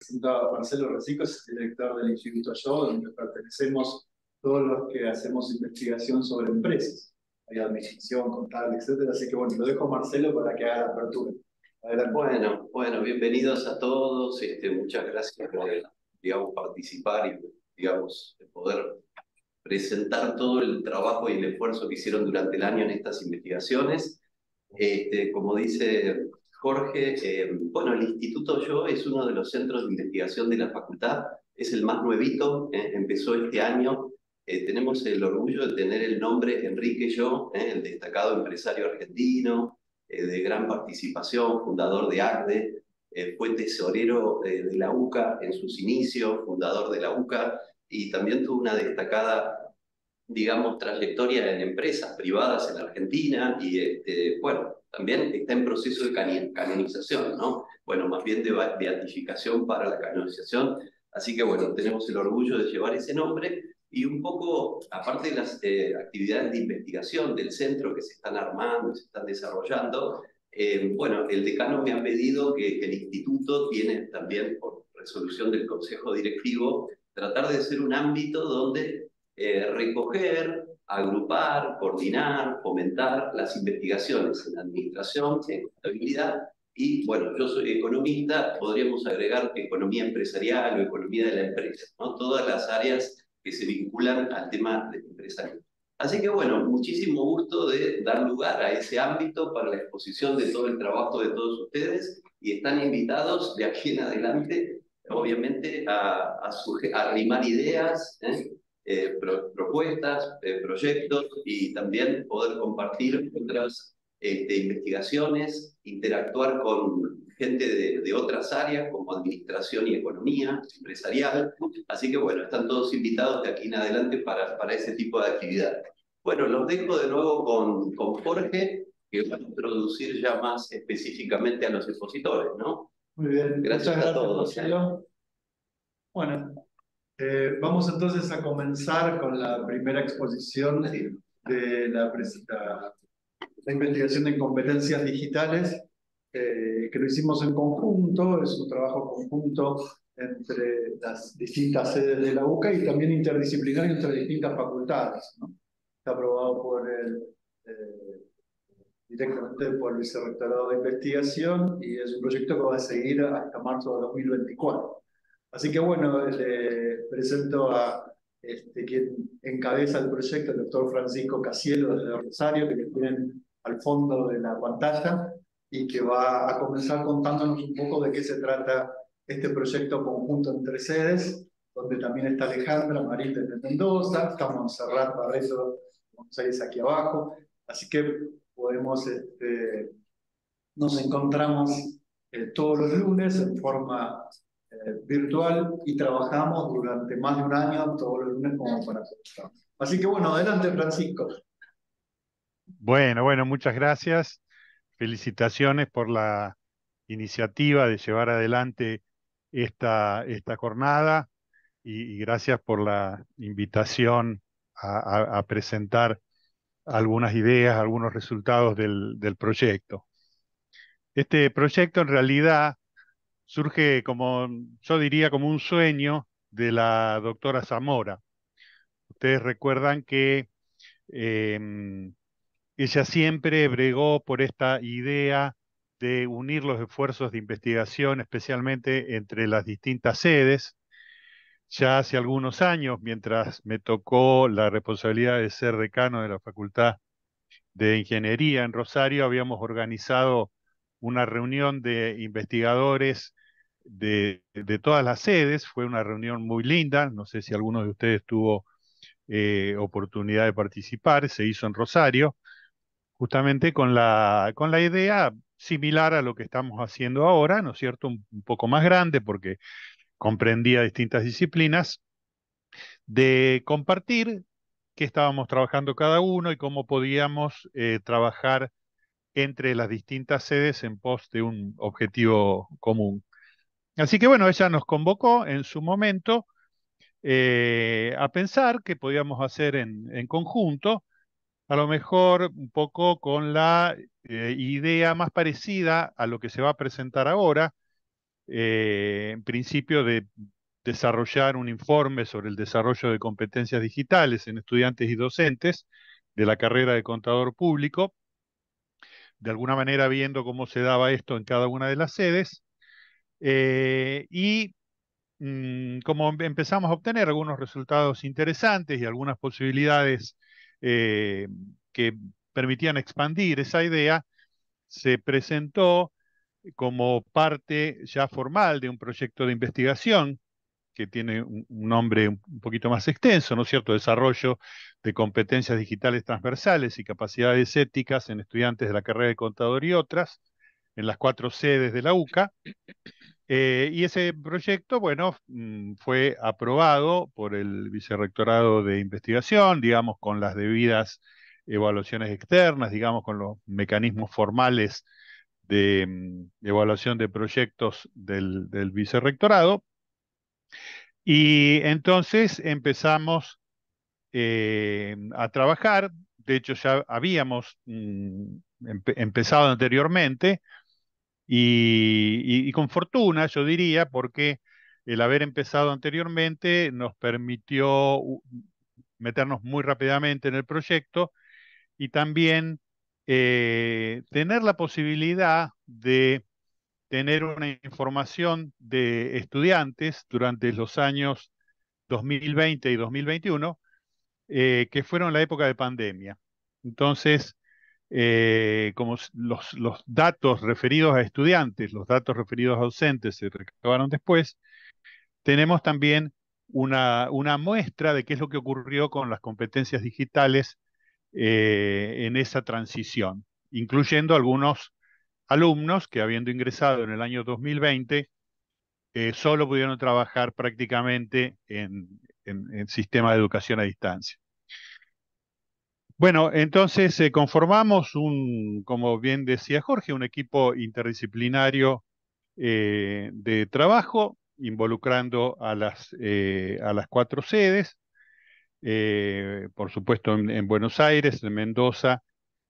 presento a Marcelo Recico, es el director del Instituto Yo, donde pertenecemos todos los que hacemos investigación sobre empresas. Hay administración, contable, etcétera. Así que bueno, lo dejo a Marcelo para que haga la apertura. Adelante. Bueno, bienvenidos a todos. Muchas gracias por, digamos, participar y, digamos, poder presentar todo el trabajo y el esfuerzo que hicieron durante el año en estas investigaciones. Como dice Jorge, bueno, el Instituto Yo es uno de los centros de investigación de la facultad, es el más nuevito, empezó este año. Tenemos el orgullo de tener el nombre Enrique Yo, el destacado empresario argentino, de gran participación, fundador de ACDE, fue tesorero de la UCA en sus inicios, fundador de la UCA, y también tuvo una destacada, digamos, trayectoria en empresas privadas en la Argentina y, bueno, también está en proceso de canonización, ¿no? Bueno, más bien de beatificación para la canonización. Así que, bueno, tenemos el orgullo de llevar ese nombre y un poco, aparte de las actividades de investigación del centro que se están armando, se están desarrollando, bueno, el decano me ha pedido que el instituto tiene también, por resolución del Consejo Directivo, tratar de ser un ámbito donde recoger, agrupar, coordinar, fomentar las investigaciones en administración, en contabilidad, y bueno, yo soy economista, podríamos agregar economía empresarial o economía de la empresa, ¿no? Todas las áreas que se vinculan al tema del empresario. Así que bueno, muchísimo gusto de dar lugar a ese ámbito para la exposición de todo el trabajo de todos ustedes y están invitados de aquí en adelante, obviamente, a arrimar ideas, propuestas, proyectos y también poder compartir otras investigaciones, interactuar con gente de otras áreas como administración y economía empresarial. Así que bueno, están todos invitados de aquí en adelante para ese tipo de actividades. Bueno, los dejo de nuevo con Jorge, que va a introducir ya más específicamente a los expositores, ¿no? Muy bien, Gracias muchas a gracias, todos. Marcelo. Bueno, vamos entonces a comenzar con la primera exposición de la investigación en competencias digitales, que lo hicimos en conjunto, es un trabajo conjunto entre las distintas sedes de la UCA y también interdisciplinario entre distintas facultades, ¿no? Está aprobado directamente por el Vicerrectorado de Investigación y es un proyecto que va a seguir hasta marzo de 2024. Así que bueno, le presento a quien encabeza el proyecto, el doctor Francisco Casielo desde Rosario, que lo tienen al fondo de la pantalla y que va a comenzar contándonos un poco de qué se trata este proyecto conjunto entre sedes, donde también está Alejandra Marín desde Mendoza, está Montserrat Barreto de Buenos Aires aquí abajo, así que podemos, nos encontramos todos los lunes en forma virtual y trabajamos durante más de un año todos los lunes como para trabajar. Así que bueno, adelante Francisco. Bueno, muchas gracias. Felicitaciones por la iniciativa de llevar adelante esta jornada y gracias por la invitación a presentar algunas ideas, algunos resultados del proyecto. Este proyecto en realidad surge como, yo diría, como un sueño de la doctora Zamora. Ustedes recuerdan que ella siempre bregó por esta idea de unir los esfuerzos de investigación, especialmente entre las distintas sedes. Ya hace algunos años, mientras me tocó la responsabilidad de ser decano de la Facultad de Ingeniería en Rosario, habíamos organizado una reunión de investigadores de todas las sedes. Fue una reunión muy linda, no sé si alguno de ustedes tuvo oportunidad de participar, se hizo en Rosario, justamente con la idea similar a lo que estamos haciendo ahora, ¿no es cierto? Un poco más grande porque comprendía distintas disciplinas, de compartir qué estábamos trabajando cada uno y cómo podíamos trabajar entre las distintas sedes en pos de un objetivo común. Así que bueno, ella nos convocó en su momento a pensar qué podíamos hacer en conjunto, a lo mejor un poco con la idea más parecida a lo que se va a presentar ahora, en principio de desarrollar un informe sobre el desarrollo de competencias digitales en estudiantes y docentes de la carrera de contador público, de alguna manera viendo cómo se daba esto en cada una de las sedes, y como empezamos a obtener algunos resultados interesantes y algunas posibilidades que permitían expandir esa idea, se presentó como parte ya formal de un proyecto de investigación que tiene un nombre un poquito más extenso, ¿no es cierto? Desarrollo de competencias digitales transversales y capacidades éticas en estudiantes de la carrera de contador y otras, en las 4 sedes de la UCA. Y ese proyecto, bueno, fue aprobado por el Vicerrectorado de Investigación, digamos, con las debidas evaluaciones externas, digamos, con los mecanismos formales de evaluación de proyectos del Vicerrectorado. Y entonces empezamos a trabajar. De hecho, ya habíamos empezado anteriormente y con fortuna, yo diría, porque el haber empezado anteriormente nos permitió meternos muy rápidamente en el proyecto y también tener la posibilidad de tener una información de estudiantes durante los años 2020 y 2021, que fueron la época de pandemia. Entonces, como los datos referidos a estudiantes, los datos referidos a docentes se recabaron después, tenemos también una muestra de qué es lo que ocurrió con las competencias digitales en esa transición, incluyendo algunos alumnos que habiendo ingresado en el año 2020, solo pudieron trabajar prácticamente en sistema de educación a distancia. Bueno, entonces conformamos como bien decía Jorge, un equipo interdisciplinario de trabajo, involucrando a las 4 sedes, por supuesto en Buenos Aires, en Mendoza,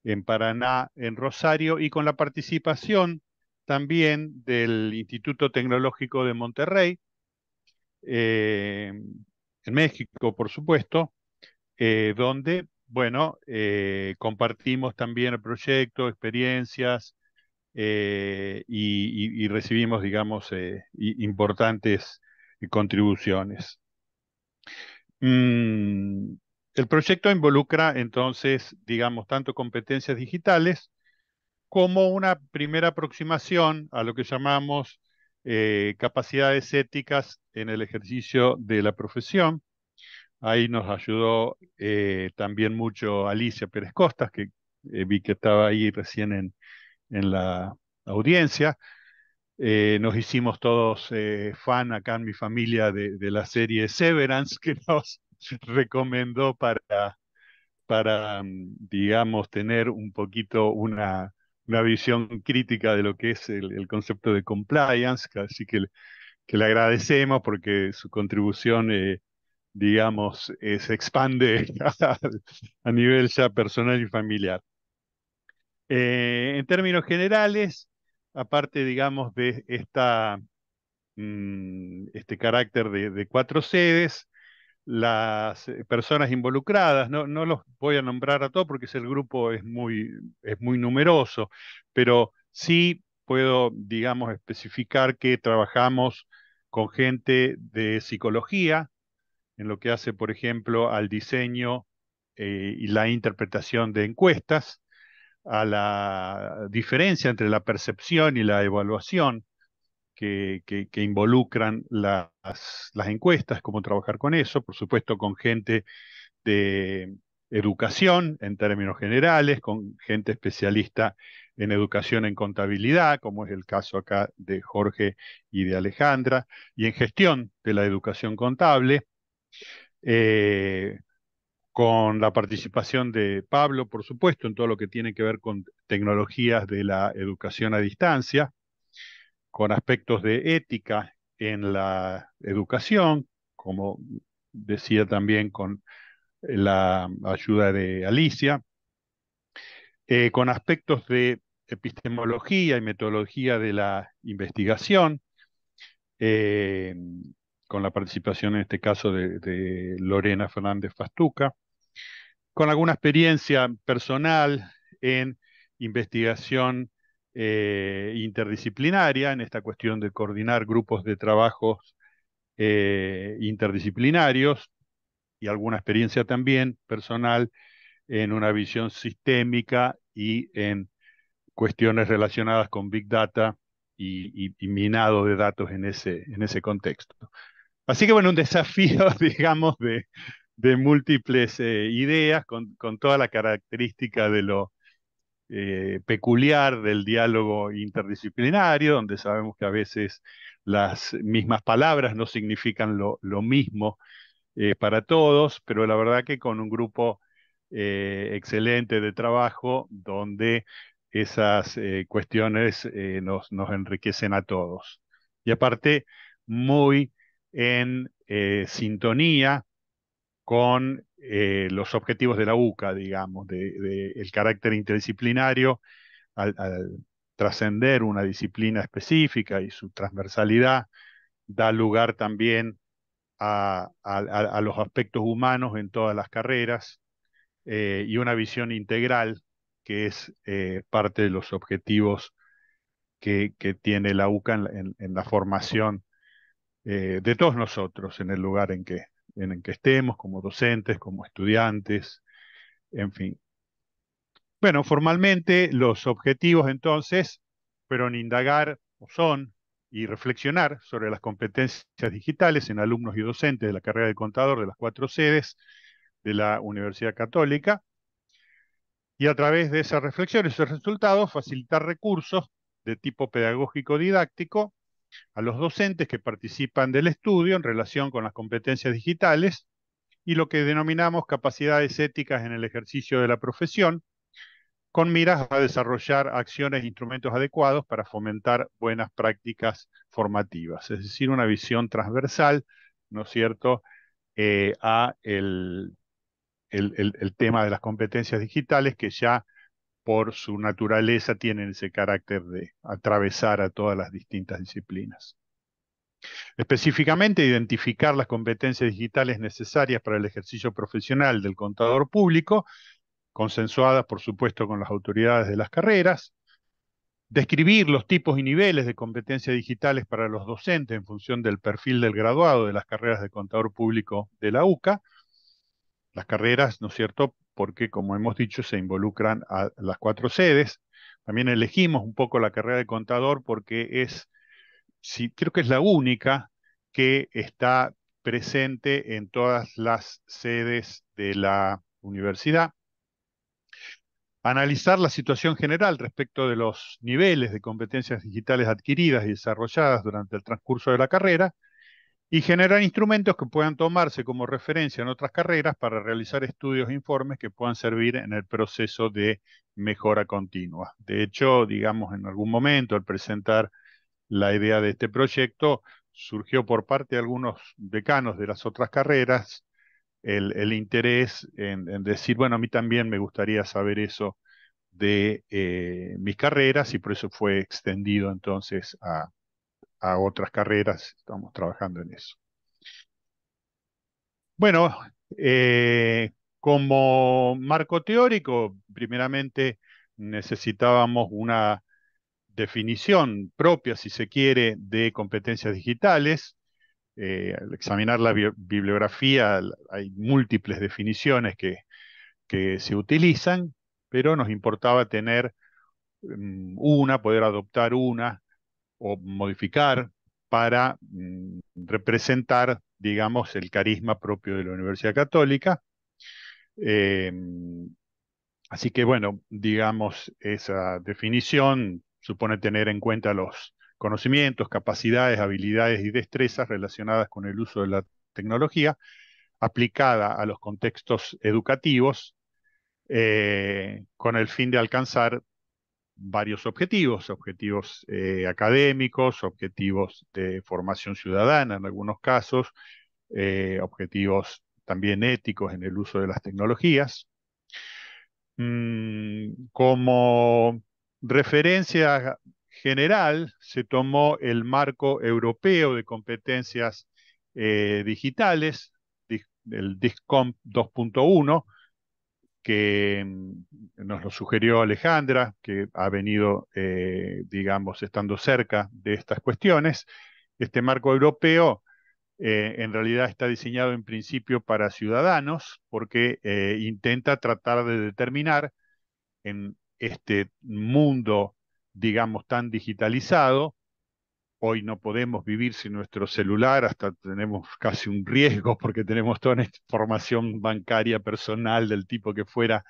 en Paraná, en Rosario, y con la participación también del Instituto Tecnológico de Monterrey, eh, en México, por supuesto, donde, bueno, compartimos también el proyecto, experiencias, y recibimos, digamos, importantes contribuciones. Mm, el proyecto involucra entonces, digamos, tanto competencias digitales como una primera aproximación a lo que llamamos capacidades éticas en el ejercicio de la profesión. Ahí nos ayudó también mucho Alicia Pérez Costas, que vi que estaba ahí recién en la audiencia. Nos hicimos todos fan acá en mi familia de la serie Severance, que nos recomendó digamos, tener un poquito una visión crítica de lo que es el concepto de compliance, así que le agradecemos porque su contribución, digamos, se expande a nivel ya personal y familiar. En términos generales, aparte, digamos, de este carácter de 4 sedes, las personas involucradas, no los voy a nombrar a todos porque el grupo es muy numeroso, pero sí puedo, digamos, especificar que trabajamos con gente de psicología, en lo que hace, por ejemplo, al diseño y la interpretación de encuestas, a la diferencia entre la percepción y la evaluación que involucran las encuestas, cómo trabajar con eso, por supuesto con gente de educación en términos generales, con gente especialista en educación en contabilidad, como es el caso acá de Jorge y de Alejandra, y en gestión de la educación contable, eh, con la participación de Pablo, por supuesto, en todo lo que tiene que ver con tecnologías de la educación a distancia, con aspectos de ética en la educación, como decía también con la ayuda de Alicia, con aspectos de epistemología y metodología de la investigación, eh, con la participación en este caso de Lorena Fernández Fastuca, con alguna experiencia personal en investigación interdisciplinaria, en esta cuestión de coordinar grupos de trabajos interdisciplinarios y alguna experiencia también personal en una visión sistémica y en cuestiones relacionadas con Big Data y minado de datos en ese contexto. Así que bueno, un desafío, digamos, de múltiples ideas con toda la característica de lo peculiar del diálogo interdisciplinario, donde sabemos que a veces las mismas palabras no significan lo mismo para todos, pero la verdad que con un grupo excelente de trabajo donde esas cuestiones nos enriquecen a todos. Y aparte, muy en sintonía con los objetivos de la UCA, digamos, de el carácter interdisciplinario al trascender una disciplina específica y su transversalidad, da lugar también a los aspectos humanos en todas las carreras y una visión integral que es parte de los objetivos que tiene la UCA en la formación de todos nosotros en el lugar en el que estemos, como docentes, como estudiantes, en fin. Bueno, formalmente los objetivos entonces fueron indagar, o son, y reflexionar sobre las competencias digitales en alumnos y docentes de la carrera de contador de las 4 sedes de la Universidad Católica, y a través de esas reflexiones y esos resultados facilitar recursos de tipo pedagógico didáctico a los docentes que participan del estudio en relación con las competencias digitales y lo que denominamos capacidades éticas en el ejercicio de la profesión, con miras a desarrollar acciones e instrumentos adecuados para fomentar buenas prácticas formativas, es decir, una visión transversal, ¿no es cierto?, a el tema de las competencias digitales que ya por su naturaleza tienen ese carácter de atravesar a todas las distintas disciplinas. Específicamente, identificar las competencias digitales necesarias para el ejercicio profesional del contador público, consensuadas, por supuesto, con las autoridades de las carreras. Describir los tipos y niveles de competencias digitales para los docentes en función del perfil del graduado de las carreras de contador público de la UCA. Las carreras, ¿no es cierto?, porque, como hemos dicho, se involucran a las 4 sedes. También elegimos un poco la carrera de contador porque sí, creo que es la única que está presente en todas las sedes de la universidad. Analizar la situación general respecto de los niveles de competencias digitales adquiridas y desarrolladas durante el transcurso de la carrera y generar instrumentos que puedan tomarse como referencia en otras carreras para realizar estudios e informes que puedan servir en el proceso de mejora continua. De hecho, digamos, en algún momento al presentar la idea de este proyecto, surgió por parte de algunos decanos de las otras carreras el interés en decir, bueno, a mí también me gustaría saber eso de mis carreras y por eso fue extendido entonces a otras carreras. Estamos trabajando en eso. Bueno, como marco teórico, primeramente necesitábamos una definición propia, si se quiere, de competencias digitales. Al examinar la bibliografía hay múltiples definiciones que se utilizan, pero nos importaba tener una, poder adoptar una o modificar para representar, digamos, el carisma propio de la Universidad Católica. Eh, Así que, bueno, digamos, esa definición supone tener en cuenta los conocimientos, capacidades, habilidades y destrezas relacionadas con el uso de la tecnología aplicada a los contextos educativos con el fin de alcanzar varios objetivos, objetivos académicos, objetivos de formación ciudadana en algunos casos, objetivos también éticos en el uso de las tecnologías. Como referencia general se tomó el marco europeo de competencias digitales, el DISCOM 2.1, que nos lo sugirió Alejandra, que ha venido, digamos, estando cerca de estas cuestiones. Este marco europeo en realidad está diseñado en principio para ciudadanos, porque intenta tratar de determinar en este mundo, digamos, tan digitalizado. Hoy no podemos vivir sin nuestro celular, hasta tenemos casi un riesgo porque tenemos toda esta información bancaria personal del tipo que fuera.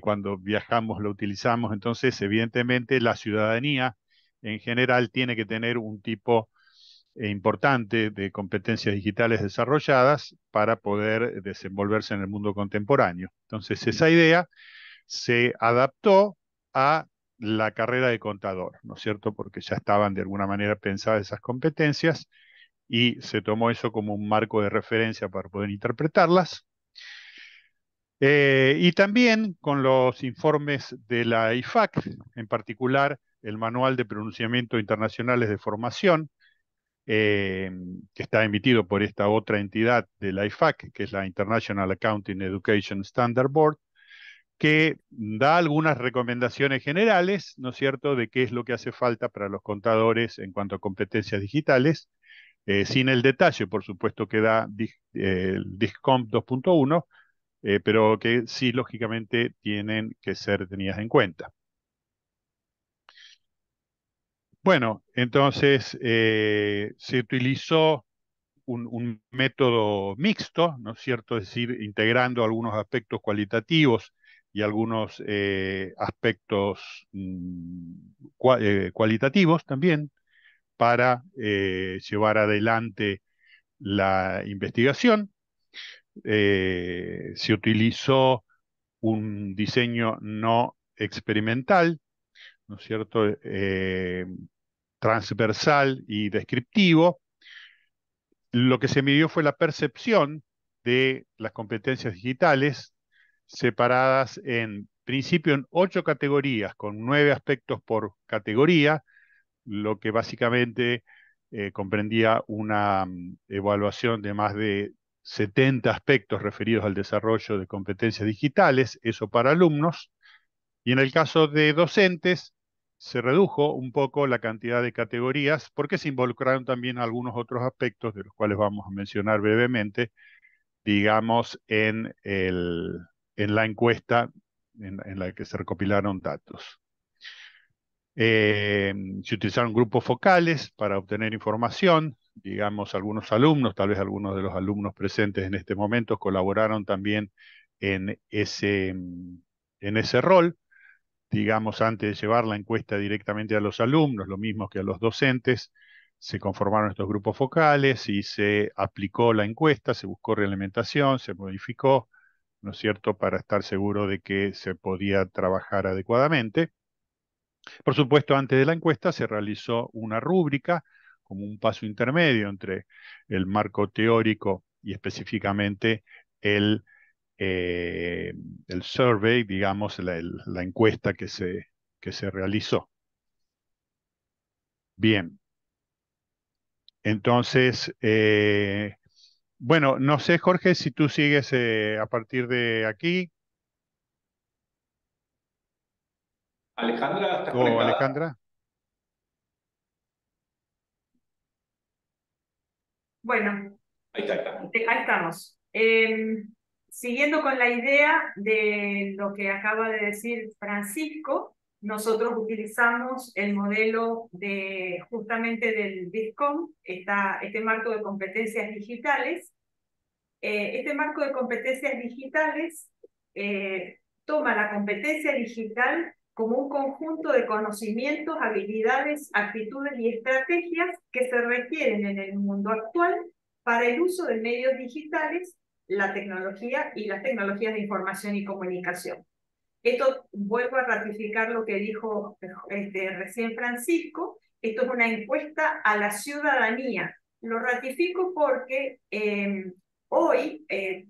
Cuando viajamos lo utilizamos. Entonces, evidentemente, la ciudadanía en general tiene que tener un tipo importante de competencias digitales desarrolladas para poder desenvolverse en el mundo contemporáneo. Entonces, esa idea se adaptó a la carrera de contador, ¿no es cierto? Porque ya estaban de alguna manera pensadas esas competencias y se tomó eso como un marco de referencia para poder interpretarlas. Y también con los informes de la IFAC, en particular el Manual de Pronunciamiento Internacionales de Formación, eh, que está emitido por esta otra entidad de la IFAC, que es la International Accounting Education Standard Board, que da algunas recomendaciones generales, ¿no es cierto?, de qué es lo que hace falta para los contadores en cuanto a competencias digitales, sin el detalle, por supuesto, que da el DISCOMP 2.1, pero que sí, lógicamente, tienen que ser tenidas en cuenta. Bueno, entonces se utilizó un método mixto, ¿no es cierto? Es decir, integrando algunos aspectos cualitativos y algunos aspectos cualitativos también para llevar adelante la investigación. Se utilizó un diseño no experimental, ¿no es cierto? Transversal y descriptivo. Lo que se midió fue la percepción de las competencias digitales separadas en principio en 8 categorías, con 9 aspectos por categoría, lo que básicamente comprendía una evaluación de más de 70 aspectos referidos al desarrollo de competencias digitales, eso para alumnos, y en el caso de docentes se redujo un poco la cantidad de categorías porque se involucraron también algunos otros aspectos de los cuales vamos a mencionar brevemente, digamos, en la encuesta en la que se recopilaron datos. Se utilizaron grupos focales para obtener información, digamos, algunos alumnos, tal vez algunos de los alumnos presentes en este momento colaboraron también en ese rol, digamos, antes de llevar la encuesta directamente a los alumnos, lo mismo que a los docentes, se conformaron estos grupos focales y se aplicó la encuesta, se buscó realimentación, se modificó, ¿no es cierto?, para estar seguro de que se podía trabajar adecuadamente. Por supuesto, antes de la encuesta se realizó una rúbrica como un paso intermedio entre el marco teórico y específicamente el, eh, el survey, digamos, la encuesta que se realizó. Bien, entonces, bueno, no sé, Jorge, si tú sigues a partir de aquí Alejandra, ¿estás o conectada? Alejandra. Bueno, Ahí está. ahí estamos. Siguiendo con la idea de lo que acaba de decir Francisco, nosotros utilizamos el modelo justamente del DISCOM, este marco de competencias digitales. Este marco de competencias digitales toma la competencia digital como un conjunto de conocimientos, habilidades, actitudes y estrategias que se requieren en el mundo actual para el uso de medios digitales, la tecnología y las tecnologías de información y comunicación. Esto, vuelvo a ratificar lo que dijo recién Francisco, esto es una encuesta a la ciudadanía. Lo ratifico porque hoy, el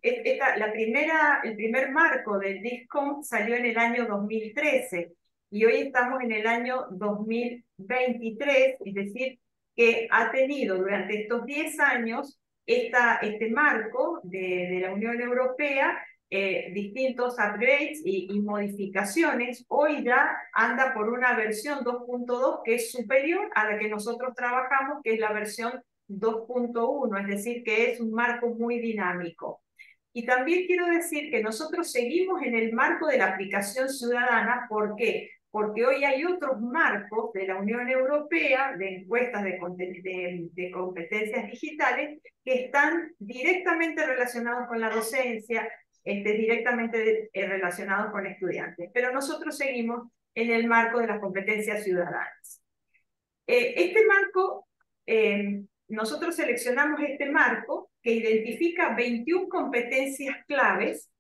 primer marco del DISCOM salió en el año 2013 y hoy estamos en el año 2020. 2023, es decir, que ha tenido durante estos 10 años este marco de la Unión Europea, distintos upgrades y modificaciones. Hoy ya anda por una versión 2.2 que es superior a la que nosotros trabajamos, que es la versión 2.1, es decir, que es un marco muy dinámico. Y también quiero decir que nosotros seguimos en el marco de la aplicación ciudadana. ¿Por qué? Porque hoy hay otros marcos de la Unión Europea, de encuestas de competencias digitales, que están directamente relacionados con la docencia, directamente relacionados con estudiantes. Pero nosotros seguimos en el marco de las competencias ciudadanas. Este marco, nosotros seleccionamos este marco que identifica 21 competencias claves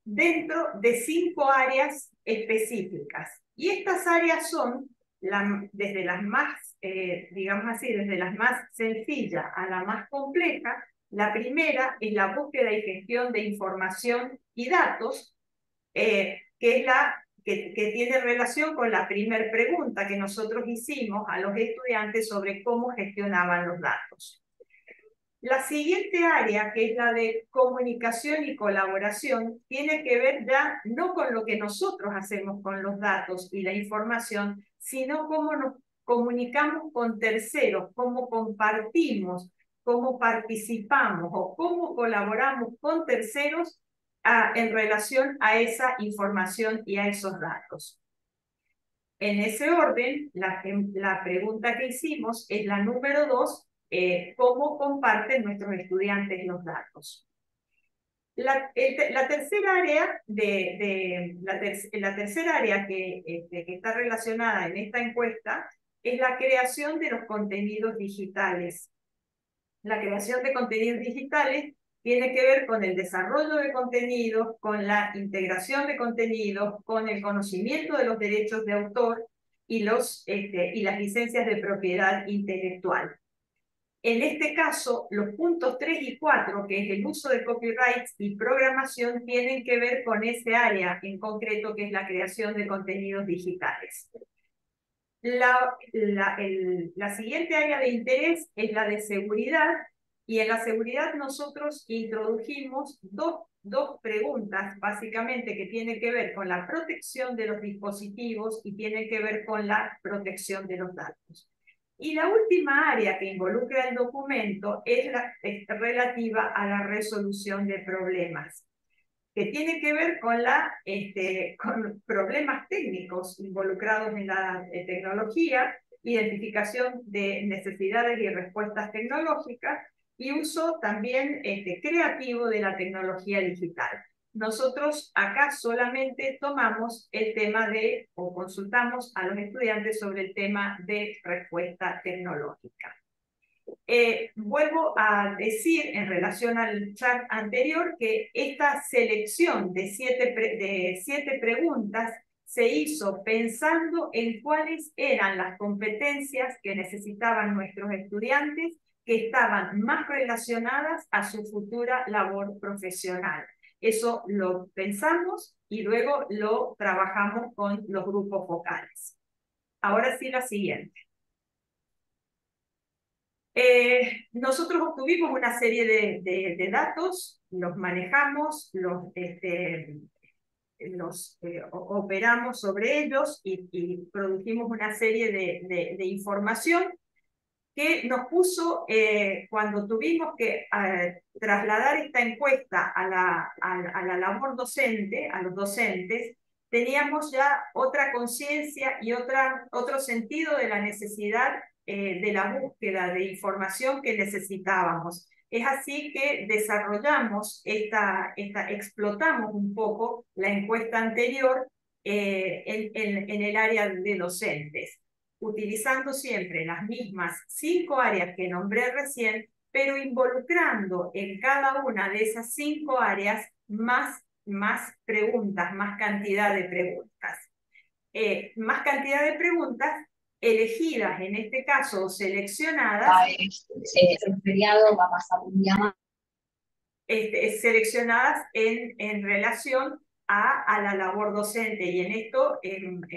dentro de 5 áreas específicas. Y estas áreas son, desde las más, digamos así, desde las más sencillas a la más compleja. La primera es la búsqueda y gestión de información y datos, que es que tiene relación con la primera pregunta que nosotros hicimos a los estudiantes sobre cómo gestionaban los datos. La siguiente área, que es la de comunicación y colaboración, tiene que ver ya no con lo que nosotros hacemos con los datos y la información, sino cómo nos comunicamos con terceros, cómo compartimos, cómo participamos o cómo colaboramos con terceros en relación a esa información y a esos datos. En ese orden, la pregunta que hicimos es la número 2, cómo comparten nuestros estudiantes los datos. La tercera área, que está relacionada en esta encuesta es la creación de los contenidos digitales. La creación de contenidos digitales tiene que ver con el desarrollo de contenidos, con la integración de contenidos, con el conocimiento de los derechos de autor y las licencias de propiedad intelectual. En este caso, los puntos 3 y 4, que es el uso de copyrights y programación, tienen que ver con ese área en concreto, que es la creación de contenidos digitales. La siguiente área de interés es la de seguridad, y en la seguridad nosotros introdujimos dos preguntas, básicamente, que tienen que ver con la protección de los dispositivos y tienen que ver con la protección de los datos. Y la última área que involucra el documento es relativa a la resolución de problemas, que tiene que ver con con problemas técnicos involucrados en la tecnología, identificación de necesidades y respuestas tecnológicas, y uso también creativo de la tecnología digital. Nosotros acá solamente tomamos el tema o consultamos a los estudiantes sobre el tema de respuesta tecnológica. Vuelvo a decir en relación al chat anterior que esta selección de siete preguntas se hizo pensando en cuáles eran las competencias que necesitaban nuestros estudiantes, que estaban más relacionadas a su futura labor profesional. Eso lo pensamos y luego lo trabajamos con los grupos focales. Ahora sí, la siguiente. Nosotros obtuvimos una serie de datos, los manejamos, operamos sobre ellos y produjimos una serie de información que nos puso, cuando tuvimos que trasladar esta encuesta a la labor docente, a los docentes, teníamos ya otra conciencia y otro sentido de la necesidad de la búsqueda de información que necesitábamos. Es así que desarrollamos explotamos un poco la encuesta anterior en el área de docentes, utilizando siempre las mismas 5 áreas que nombré recién, pero involucrando en cada una de esas 5 áreas más preguntas, más cantidad de preguntas. Más cantidad de preguntas elegidas, en este caso, seleccionadas. El feriado va a pasar un día más. Seleccionadas en relación a la labor docente, y en esto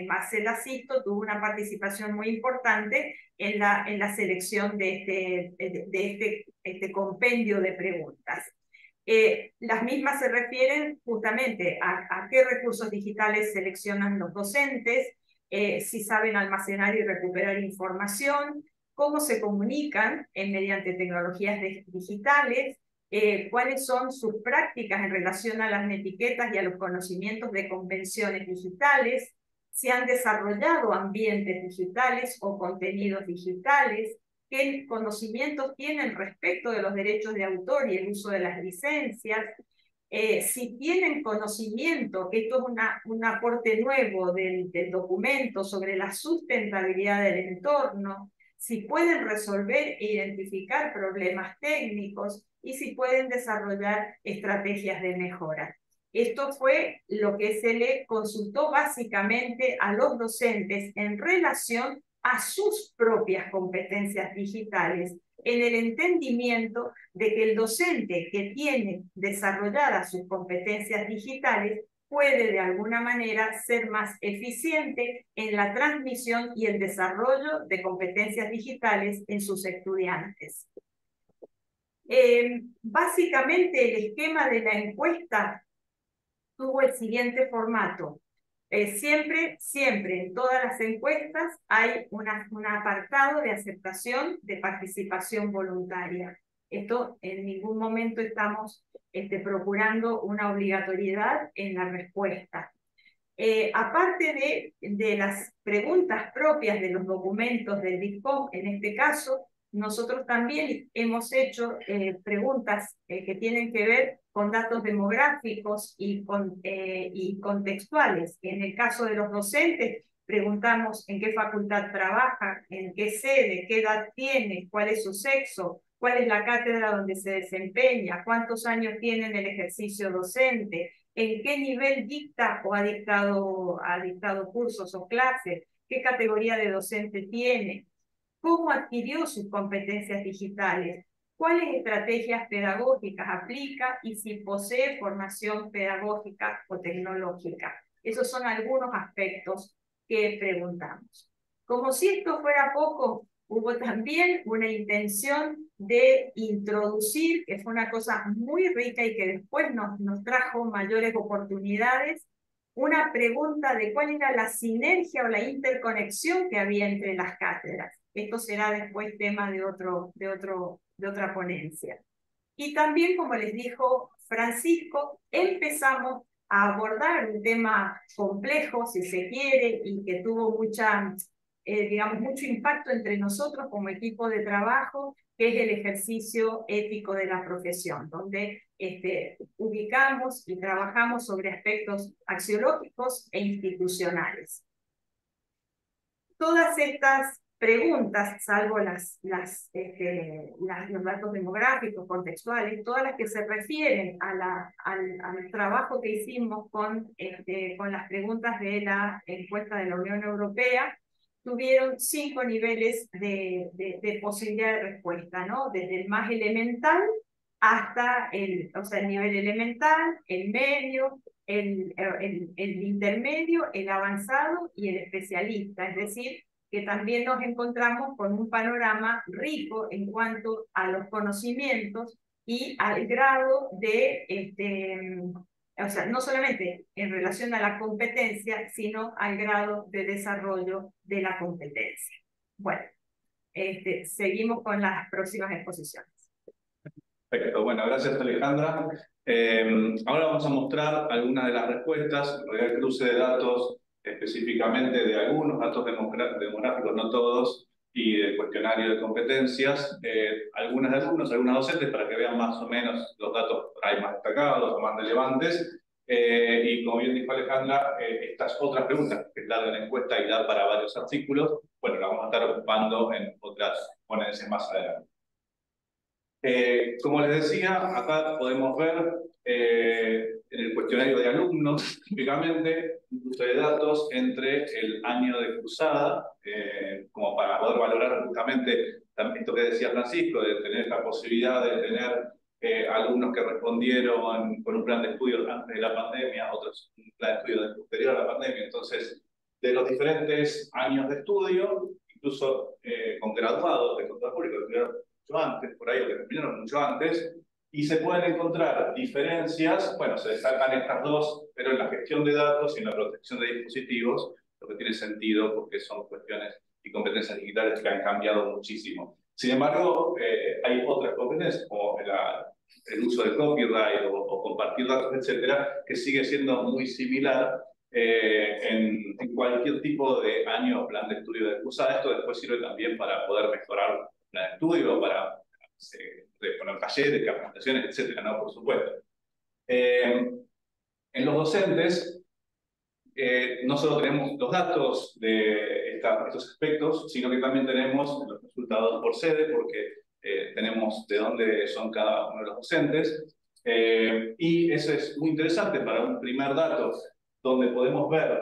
Marcela Sisto tuvo una participación muy importante en la selección de este compendio de preguntas. Las mismas se refieren justamente a qué recursos digitales seleccionan los docentes, si saben almacenar y recuperar información, cómo se comunican mediante tecnologías digitales, cuáles son sus prácticas en relación a las etiquetas y a los conocimientos de convenciones digitales, si han desarrollado ambientes digitales o contenidos digitales, qué conocimientos tienen respecto de los derechos de autor y el uso de las licencias, si tienen conocimiento, que esto es un aporte nuevo del documento sobre la sustentabilidad del entorno, si pueden resolver e identificar problemas técnicos y si pueden desarrollar estrategias de mejora. Esto fue lo que se le consultó básicamente a los docentes en relación a sus propias competencias digitales, en el entendimiento de que el docente que tiene desarrolladas sus competencias digitales puede de alguna manera ser más eficiente en la transmisión y el desarrollo de competencias digitales en sus estudiantes. Básicamente el esquema de la encuesta tuvo el siguiente formato. Siempre en todas las encuestas hay un apartado de aceptación de participación voluntaria. Esto en ningún momento estamos procurando una obligatoriedad en la respuesta. Aparte de las preguntas propias de los documentos del DIFCOM, en este caso, nosotros también hemos hecho preguntas que tienen que ver con datos demográficos y contextuales. En el caso de los docentes, preguntamos en qué facultad trabaja, en qué sede, qué edad tiene, cuál es su sexo, cuál es la cátedra donde se desempeña, cuántos años tiene en el ejercicio docente, en qué nivel dicta o ha dictado cursos o clases, qué categoría de docente tiene, cómo adquirió sus competencias digitales, cuáles estrategias pedagógicas aplica y si posee formación pedagógica o tecnológica. Esos son algunos aspectos que preguntamos. Como si esto fuera poco, hubo también una intención de introducir, que fue una cosa muy rica y que después nos trajo mayores oportunidades, una pregunta de cuál era la sinergia o la interconexión que había entre las cátedras. Esto será después tema de otra ponencia. Y también, como les dijo Francisco, empezamos a abordar un tema complejo, si se quiere, y que tuvo mucho impacto entre nosotros como equipo de trabajo, que es el ejercicio ético de la profesión, donde ubicamos y trabajamos sobre aspectos axiológicos e institucionales. Todas estas preguntas, salvo los datos demográficos, contextuales, todas las que se refieren al trabajo que hicimos con las preguntas de la encuesta de la Unión Europea, tuvieron 5 niveles de posibilidad de respuesta, ¿no? Desde el más elemental hasta el nivel elemental, el medio, el intermedio, el avanzado y el especialista. Es decir, que también nos encontramos con un panorama rico en cuanto a los conocimientos y al grado de, no solamente en relación a la competencia, sino al grado de desarrollo de la competencia. Bueno, seguimos con las próximas exposiciones. Perfecto, bueno, gracias Alejandra. Ahora vamos a mostrar algunas de las respuestas, en realidad el cruce de datos específicamente de algunos datos demográficos, no todos, y del cuestionario de competencias, algunas de alumnos, algunas docentes, para que vean más o menos los datos ahí más destacados o más relevantes. Y como bien dijo Alejandra, estas otras preguntas, que es la de la encuesta y da para varios artículos, bueno, las vamos a estar ocupando en otras ponencias más adelante. Como les decía, acá podemos ver en el cuestionario de alumnos, típicamente, un cruce de datos entre el año de cursada, como para poder valorar justamente esto que decía Francisco, de tener la posibilidad de tener alumnos que respondieron con un plan de estudio antes de la pandemia, otros un plan de estudio posterior a la pandemia. Entonces, de los diferentes años de estudio, incluso con graduados de contador público que terminaron mucho antes, por ahí, o que terminaron mucho antes, y se pueden encontrar diferencias, bueno, se destacan estas dos, pero en la gestión de datos y en la protección de dispositivos, lo que tiene sentido porque son cuestiones y competencias digitales que han cambiado muchísimo. Sin embargo, hay otras competencias, como el uso de copyright o compartir datos, etcétera, que sigue siendo muy similar en cualquier tipo de año o plan de estudio de cursada. Esto después sirve también para poder mejorar el plan de estudio, para poner talleres, capacitaciones, etcétera, ¿no? Por supuesto. En los docentes, no solo tenemos los datos de estos aspectos, sino que también tenemos los resultados por sede, porque tenemos de dónde son cada uno de los docentes. Y eso es muy interesante para un primer dato, donde podemos ver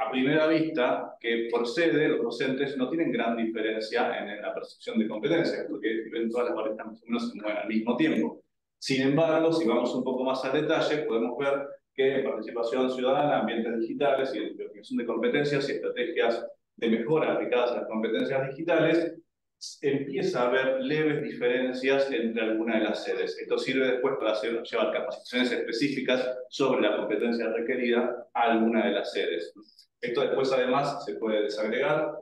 a primera vista que por sede los docentes no tienen gran diferencia en la percepción de competencias, porque ven todas las variables más o menos se mueven al mismo tiempo. Sin embargo, si vamos un poco más al detalle, podemos ver que en participación ciudadana, ambientes digitales, identificación de competencias y estrategias de mejora aplicadas a las competencias digitales, empieza a haber leves diferencias entre algunas de las sedes. Esto sirve después para llevar capacitaciones específicas sobre la competencia requerida a alguna de las sedes. Esto después además se puede desagregar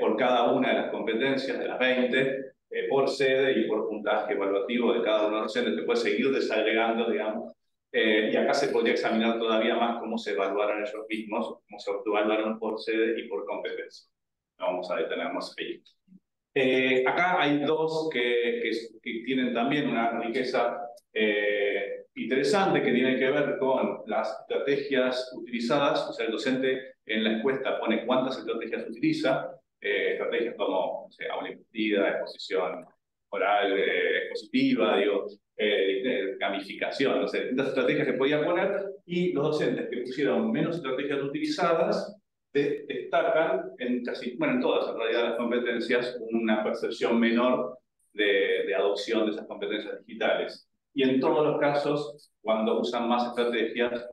por cada una de las competencias, de las 20, por sede y por puntaje evaluativo de cada uno de los docentes. Se puede seguir desagregando, digamos, y acá se podría examinar todavía más cómo se evaluaron ellos mismos, cómo se autoevaluaron por sede y por competencia. No vamos a detenernos ahí. Acá hay dos que tienen también una riqueza interesante que tiene que ver con las estrategias utilizadas. O sea, el docente en la encuesta pone cuántas estrategias utiliza, estrategias como, no sé, aula invertida, exposición oral, expositiva, digo, gamificación, no sé, distintas estrategias que podía poner, y los docentes que pusieron menos estrategias utilizadas destacan en en todas en realidad las competencias una percepción menor de adopción de esas competencias digitales. Y en todos los casos, cuando usan más estrategias,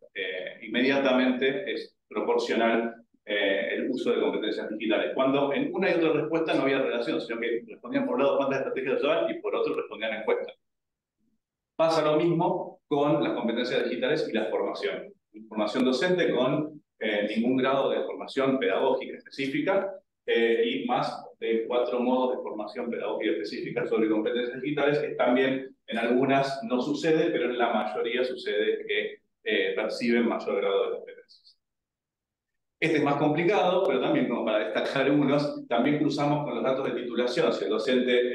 inmediatamente es proporcional el uso de competencias digitales. Cuando en una y otra respuesta no había relación, sino que respondían por un lado cuántas estrategias usaban y por otro respondían encuestas. Pasa lo mismo con las competencias digitales y la formación. Formación docente con ningún grado de formación pedagógica específica y más de 4 modos de formación pedagógica específica sobre competencias digitales, que también en algunas no sucede, pero en la mayoría sucede que perciben mayor grado de competencias. Este es más complicado, pero también como para destacar unos, también cruzamos con los datos de titulación. Si el docente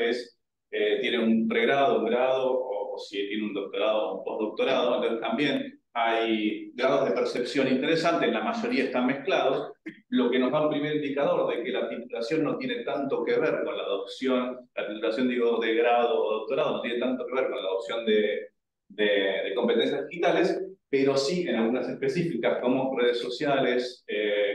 tiene un pregrado, un grado, o si tiene un doctorado o un postdoctorado, entonces también hay grados de percepción interesantes, la mayoría están mezclados, lo que nos da un primer indicador de que la titulación no tiene tanto que ver con la adopción, la titulación digo de grado o doctorado no tiene tanto que ver con la adopción de competencias digitales, pero sí en algunas específicas como redes sociales,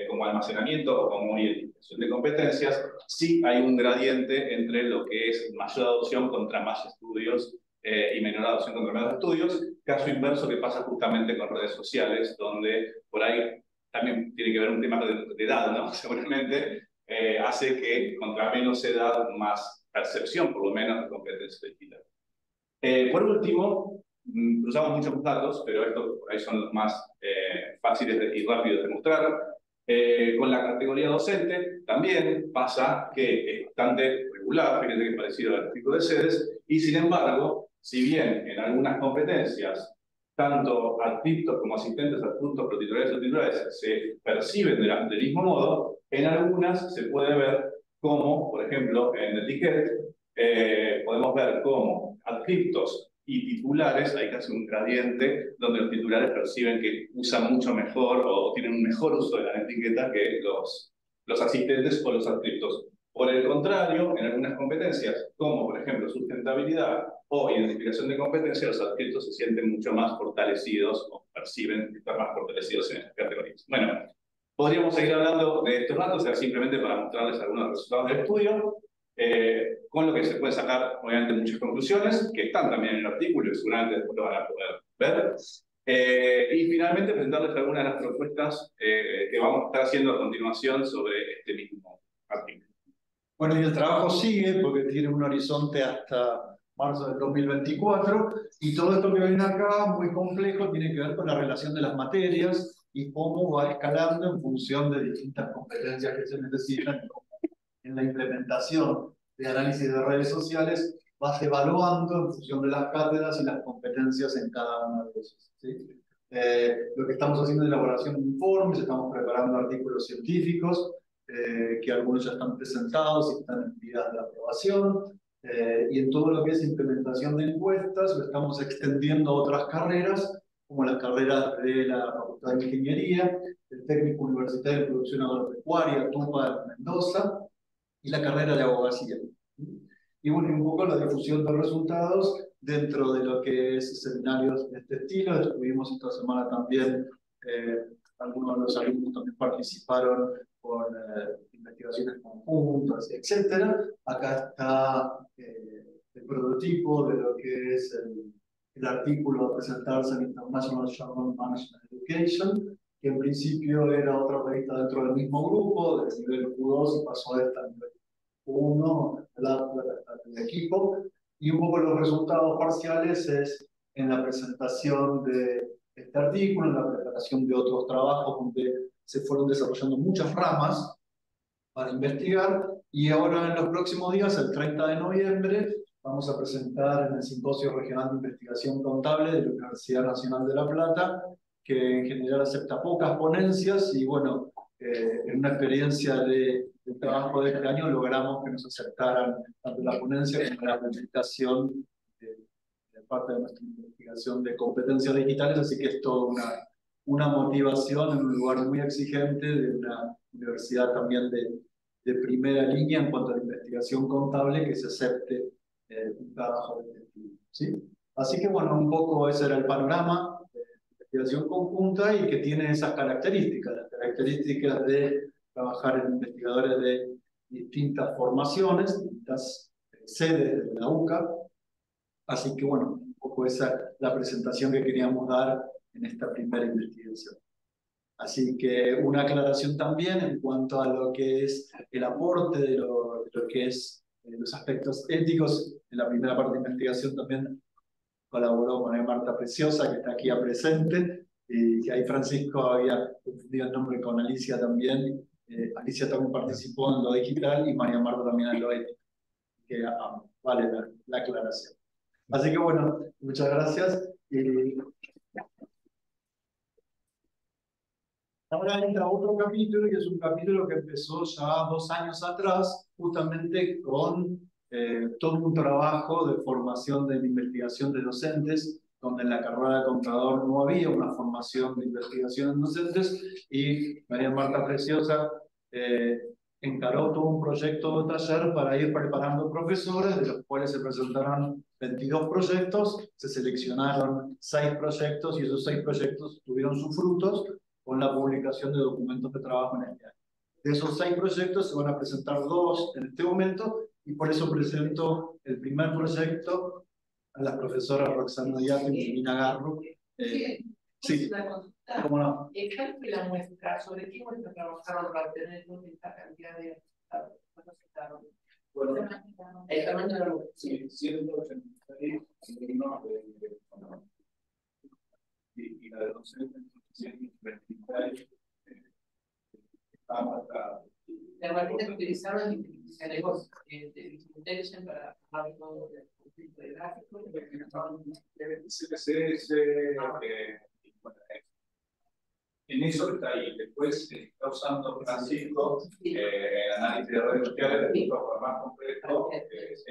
como almacenamiento o como identificación de competencias, sí hay un gradiente entre lo que es mayor adopción contra más estudios y menor adopción contra menos estudios, caso inverso que pasa justamente con redes sociales, donde por ahí también tiene que ver un tema de edad, ¿no? Seguramente hace que contra menos edad más percepción, por lo menos, de competencias digitales. Por último, usamos muchos datos, pero estos por ahí son los más fáciles y rápidos de mostrar. Con la categoría docente también pasa que es bastante regular, fíjense que es parecido al gráfico de sedes, y sin embargo, si bien en algunas competencias, tanto adscriptos como asistentes adjuntos, protitulares o titulares se perciben del mismo modo, en algunas se puede ver como, por ejemplo, en el TICET, podemos ver cómo adscriptos y titulares, hay casi un gradiente donde los titulares perciben que usan mucho mejor o tienen un mejor uso de la etiqueta que los asistentes o los adscriptos. Por el contrario, en algunas competencias, como por ejemplo sustentabilidad o identificación de competencias, los adscriptos se sienten mucho más fortalecidos o perciben estar más fortalecidos en estas categorías. Bueno, podríamos seguir hablando de estos datos, o sea, simplemente para mostrarles algunos resultados del estudio. con lo que se puede sacar, obviamente, muchas conclusiones, que están también en el artículo y seguramente después lo van a poder ver. Y finalmente presentarles algunas de las propuestas que vamos a estar haciendo a continuación sobre este mismo artículo. Bueno, y el trabajo sigue porque tiene un horizonte hasta marzo del 2024, y todo esto que ven acá, muy complejo, tiene que ver con la relación de las materias y cómo va escalando en función de distintas competencias que se necesitan. En la implementación de análisis de redes sociales vas evaluando en función de las cátedras y las competencias en cada una de ellas, ¿sí? Lo que estamos haciendo es elaboración de informes, estamos preparando artículos científicos, que algunos ya están presentados y están en vías de aprobación, y en todo lo que es implementación de encuestas lo estamos extendiendo a otras carreras, como las carreras de la Facultad de Ingeniería, el Técnico Universitario de Producción Agropecuaria, TUPA de Mendoza, y la carrera de abogacía. Y bueno, un poco la difusión de resultados dentro de lo que es seminarios de este estilo. Estuvimos esta semana también, algunos de los alumnos también participaron con investigaciones conjuntas, etc. Acá está el prototipo de lo que es el artículo a presentarse en International Journal Management Education, que en principio era otra revista dentro del mismo grupo, del nivel Q2, y pasó a esta nivel Q1, el equipo, y un poco los resultados parciales es en la presentación de este artículo, en la preparación de otros trabajos donde se fueron desarrollando muchas ramas para investigar, y ahora en los próximos días, el 30 de noviembre, vamos a presentar en el Simposio Regional de Investigación Contable de la Universidad Nacional de La Plata, que en general acepta pocas ponencias, y bueno, en una experiencia de trabajo de este año logramos que nos aceptaran tanto la ponencia como la presentación de parte de nuestra investigación de competencias digitales, así que es toda una motivación en un lugar muy exigente de una universidad también de primera línea en cuanto a la investigación contable, que se acepte un trabajo de este tipo, ¿sí? Así que bueno, un poco ese era el panorama de investigación conjunta, y que tiene esas características, las características de trabajar en investigadores de distintas formaciones, distintas sedes de la UCA. Así que bueno, un poco esa es la presentación que queríamos dar en esta primera investigación. Así que una aclaración también en cuanto a lo que es el aporte de lo que es los aspectos éticos. En la primera parte de investigación también colaboró con Marta Preciosa, que está aquí presente, y que ahí Francisco había confundido el nombre con Alicia también. Alicia también participó en lo digital y María Marta también en lo ético, que vale la aclaración. Así que bueno, muchas gracias. Ahora entra otro capítulo, y es un capítulo que empezó ya 2 años atrás, justamente con todo un trabajo de formación de investigación de docentes, donde en la carrera de contador no había una formación de investigación en docentes, y María Marta Preciosa encaró todo un proyecto de taller para ir preparando profesores, de los cuales se presentaron 22 proyectos, se seleccionaron 6 proyectos, y esos 6 proyectos tuvieron sus frutos con la publicación de documentos de trabajo en este año. De esos 6 proyectos se van a presentar 2 en este momento, y por eso presento el primer proyecto a las profesoras Roxana Díaz y Melina Garro. Sí, ¿cómo no? ¿Cuál fue la muestra? ¿Sobre qué muestra trabajaron para tener esta cantidad de resultados? Bueno, El tamaño de la muestra. sí, 186 y la de 126 está marcada. La herramienta que utilizaron es de Intelligence para armar todo el conflicto de gráficos. En eso está ahí. Después está usando Francisco análisis de redes sociales de un software más complejo,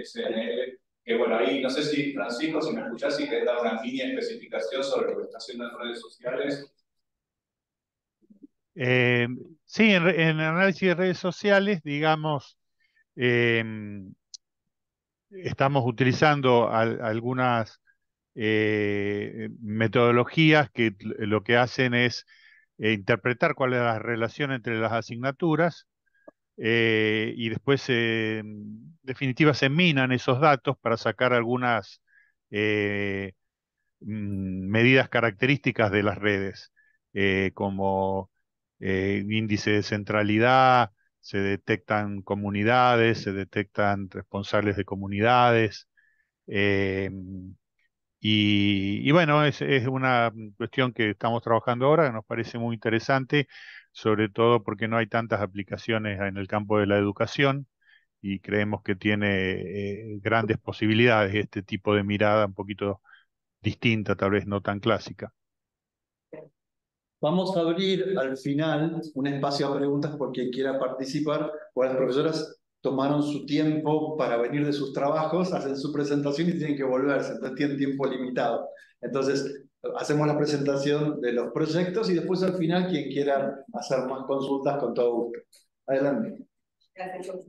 SNL. Que bueno, ahí no sé si Francisco, si me escuchás, si querés dar una mini especificación sobre lo que está haciendo en redes sociales. Sí, en análisis de redes sociales, digamos, estamos utilizando algunas metodologías que lo que hacen es interpretar cuál es la relación entre las asignaturas y después, en definitiva, se minan esos datos para sacar algunas medidas características de las redes, como índice de centralidad, se detectan comunidades, se detectan responsables de comunidades, eh, y bueno, es una cuestión que estamos trabajando ahora, que nos parece muy interesante, sobre todo porque no hay tantas aplicaciones en el campo de la educación y creemos que tiene grandes posibilidades este tipo de mirada un poquito distinta, tal vez no tan clásica. Vamos a abrir al final un espacio a preguntas por quien quiera participar, porque las profesoras tomaron su tiempo para venir de sus trabajos, hacen su presentación y tienen que volverse, entonces tienen tiempo limitado. Entonces, hacemos la presentación de los proyectos y después al final quien quiera hacer más consultas con todo gusto. Adelante. Gracias.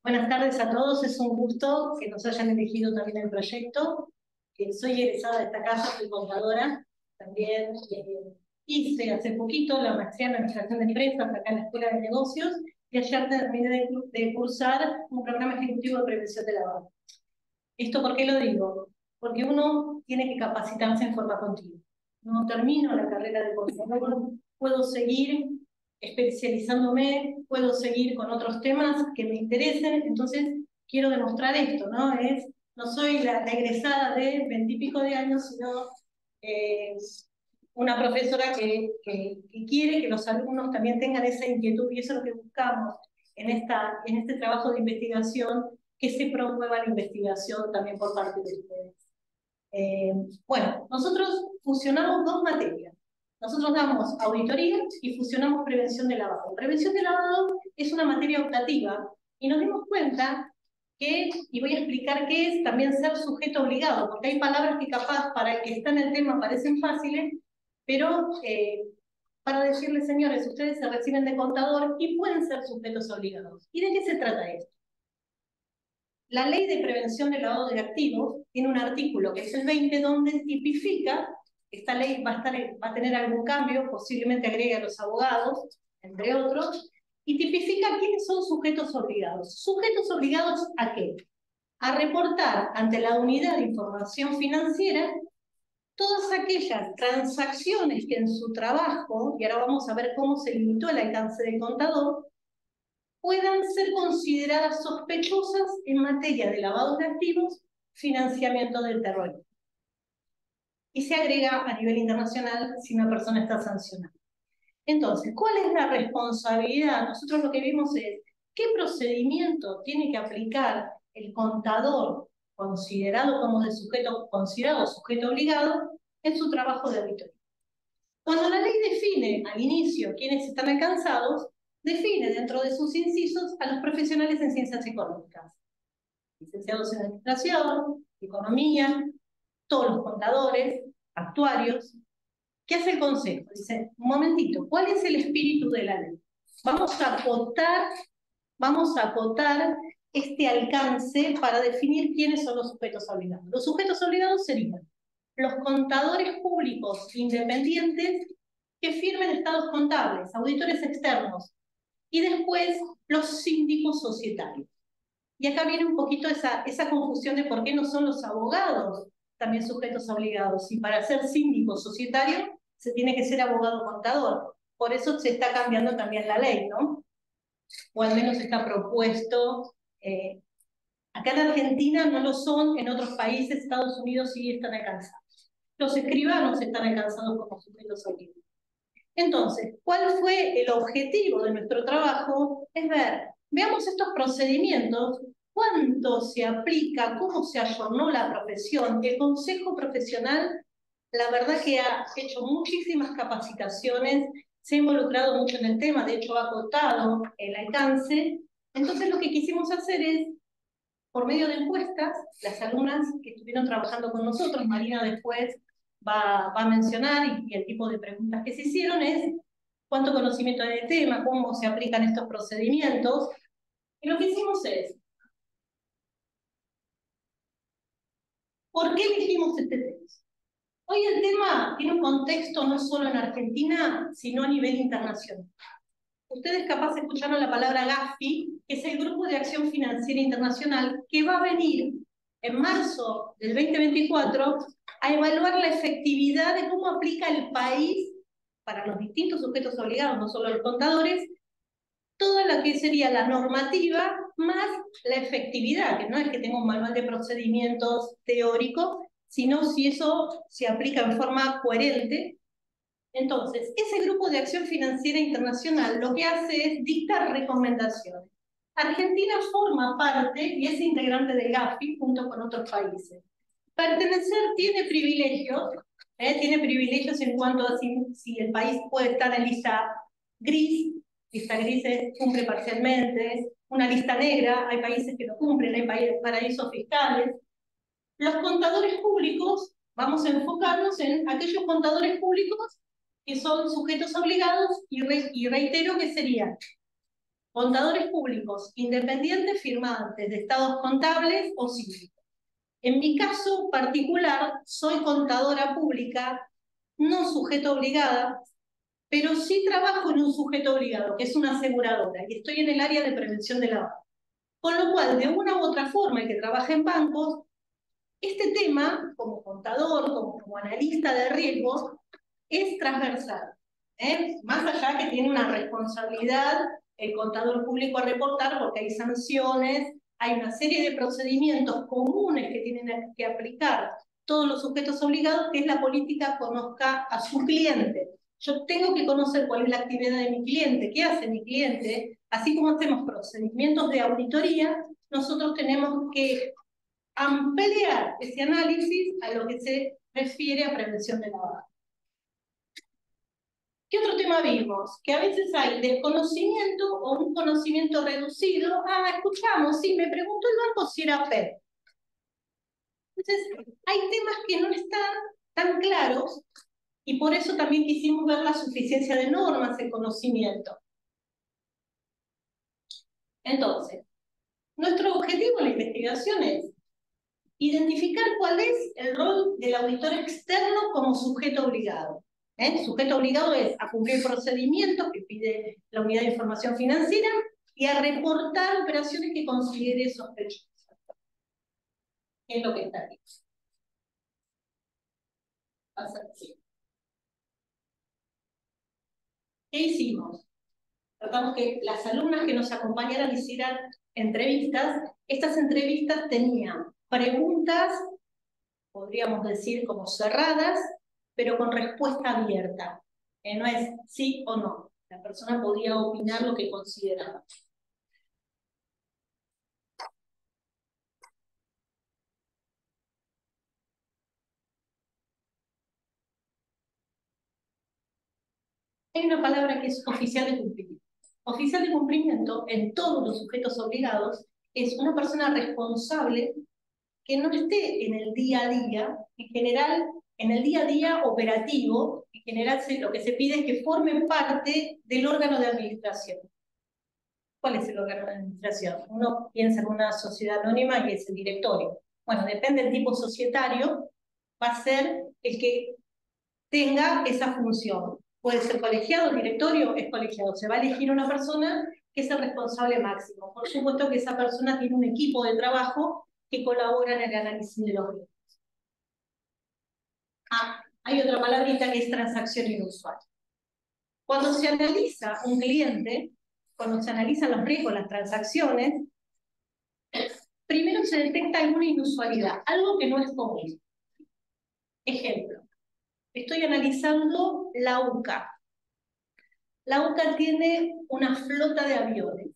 Buenas tardes a todos, es un gusto que nos hayan elegido también el proyecto. Soy egresada de esta casa, soy contadora. También hice hace poquito la maestría en Administración de Empresas acá en la Escuela de Negocios y ayer terminé de cursar un programa ejecutivo de prevención de lavado. ¿Esto por qué lo digo? Porque uno tiene que capacitarse en forma continua. No termino la carrera de contador, puedo seguir especializándome, puedo seguir con otros temas que me interesen, entonces quiero demostrar esto, ¿no? No soy la egresada de 20 y pico de años, sino una profesora que quiere que los alumnos también tengan esa inquietud, y eso es lo que buscamos en este trabajo de investigación, que se promueva la investigación también por parte de ustedes. Bueno, nosotros fusionamos dos materias. Nosotros damos auditoría y fusionamos prevención de lavado. Prevención de lavado es una materia optativa y nos dimos cuenta que, y voy a explicar qué es también ser sujeto obligado, porque hay palabras que capaz para el que está en el tema parecen fáciles, pero para decirles, señores, ustedes se reciben de contador y pueden ser sujetos obligados. ¿Y de qué se trata esto? La Ley de Prevención del Lavado de Activos tiene un artículo que es el 20, donde tipifica, esta ley va a tener algún cambio, posiblemente agregue a los abogados, entre otros, y tipifica quiénes son sujetos obligados. ¿Sujetos obligados a qué? A reportar ante la Unidad de Información Financiera todas aquellas transacciones que en su trabajo, y ahora vamos a ver cómo se limitó el alcance del contador, puedan ser consideradas sospechosas en materia de lavado de activos, financiamiento del terrorismo. Y se agrega a nivel internacional si una persona está sancionada. Entonces, ¿cuál es la responsabilidad? Nosotros lo que vimos es qué procedimiento tiene que aplicar el contador considerado sujeto obligado en su trabajo de auditoría. Cuando la ley define al inicio quiénes están alcanzados, define dentro de sus incisos a los profesionales en ciencias económicas, licenciados en administración, economía, todos los contadores, actuarios. ¿Qué hace el Consejo? Dice, un momentito, ¿cuál es el espíritu de la ley? Vamos a acotar este alcance para definir quiénes son los sujetos obligados. Los sujetos obligados serían los contadores públicos independientes que firmen estados contables, auditores externos, y después los síndicos societarios. Y acá viene un poquito esa confusión de por qué no son los abogados también sujetos obligados. Y para ser síndico societario se tiene que ser abogado contador. Por eso se está cambiando también la ley, ¿no? O al menos está propuesto. Acá en Argentina no lo son, en otros países, Estados Unidos sí están alcanzados. Los escribanos están alcanzados como sujetos obligados. Entonces, ¿cuál fue el objetivo de nuestro trabajo? Es veamos estos procedimientos, cuánto se aplica, cómo se ayornó la profesión. El Consejo Profesional, la verdad que ha hecho muchísimas capacitaciones, se ha involucrado mucho en el tema, de hecho ha acotado el alcance. Entonces lo que quisimos hacer es, por medio de encuestas, las alumnas que estuvieron trabajando con nosotros, Marina después va a mencionar, y el tipo de preguntas que se hicieron es cuánto conocimiento hay del tema, cómo se aplican estos procedimientos. Y lo que hicimos es, ¿Por qué elegimos este tema? Hoy el tema tiene un contexto no solo en Argentina, sino a nivel internacional. Ustedes capaz escucharon la palabra Gafi, que es el Grupo de Acción Financiera Internacional, que va a venir en marzo del 2024 a evaluar la efectividad de cómo aplica el país para los distintos sujetos obligados, no solo los contadores, toda la que sería la normativa más la efectividad, que no es que tenga un manual de procedimientos teórico, sino si eso se aplica en forma coherente. Entonces, ese Grupo de Acción Financiera Internacional lo que hace es dictar recomendaciones. Argentina forma parte y es integrante del GAFI junto con otros países. Pertenecer tiene privilegios en cuanto a si el país puede estar en lista gris cumple parcialmente, una lista negra, hay países que lo cumplen, hay paraísos fiscales. Los contadores públicos, vamos a enfocarnos en aquellos contadores públicos que son sujetos obligados y reitero que serían contadores públicos independientes firmantes de estados contables o cívicos. En mi caso particular, soy contadora pública, no sujeto obligada, pero sí trabajo en un sujeto obligado, que es una aseguradora, y estoy en el área de prevención de lavado. Con lo cual, de una u otra forma, el que trabaja en bancos, este tema, como contador, como analista de riesgos, es transversal. Más allá que tiene una responsabilidad el contador público a reportar, porque hay sanciones, hay una serie de procedimientos comunes que tienen que aplicar todos los sujetos obligados, que es la política conozca a su cliente. Yo tengo que conocer cuál es la actividad de mi cliente, qué hace mi cliente, así como hacemos procedimientos de auditoría, nosotros tenemos que ampliar ese análisis a lo que se refiere a prevención de lavado. ¿Qué otro tema vimos? Que a veces hay desconocimiento o un conocimiento reducido. Escuchamos, sí, me preguntó el banco si era PEP. Entonces, hay temas que no están tan claros y por eso también quisimos ver la suficiencia de normas, el conocimiento. Entonces, nuestro objetivo en la investigación es identificar cuál es el rol del auditor externo como sujeto obligado. Sujeto obligado es a cumplir procedimientos que pide la Unidad de Información Financiera y a reportar operaciones que considere sospechosas. Es lo que está aquí. Pasa así. ¿Qué hicimos? Tratamos que las alumnas que nos acompañaran hicieran entrevistas. Estas entrevistas tenían preguntas, podríamos decir como cerradas, pero con respuesta abierta. No es sí o no. La persona podía opinar lo que consideraba. Hay una palabra que es oficial de cumplimiento. Oficial de cumplimiento en todos los sujetos obligados es una persona responsable que no esté en el día a día, en general, en el día a día operativo, en general lo que se pide es que formen parte del órgano de administración. ¿Cuál es el órgano de administración? Uno piensa en una sociedad anónima que es el directorio. Bueno, depende del tipo societario, va a ser el que tenga esa función. Puede ser colegiado, el directorio es colegiado. Se va a elegir una persona que es el responsable máximo. Por supuesto que esa persona tiene un equipo de trabajo que colabora en el análisis de los riesgos. Hay otra palabrita que es transacción inusual. Cuando se analiza un cliente, cuando se analizan los riesgos, las transacciones, primero se detecta alguna inusualidad, algo que no es común. Ejemplo, estoy analizando la UCA. La UCA tiene una flota de aviones.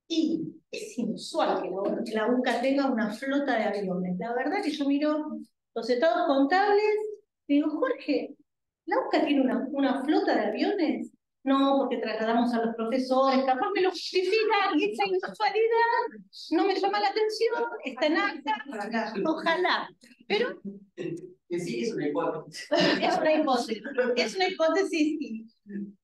Y es inusual que la UCA tenga una flota de aviones. La verdad que yo miro los estados contables y digo, Jorge, ¿la UCA tiene una flota de aviones? No, porque trasladamos a los profesores, capaz me lo justifican y esa inusualidad no me llama la atención, está en acta, ojalá. Pero sí, es una hipótesis. Es una hipótesis y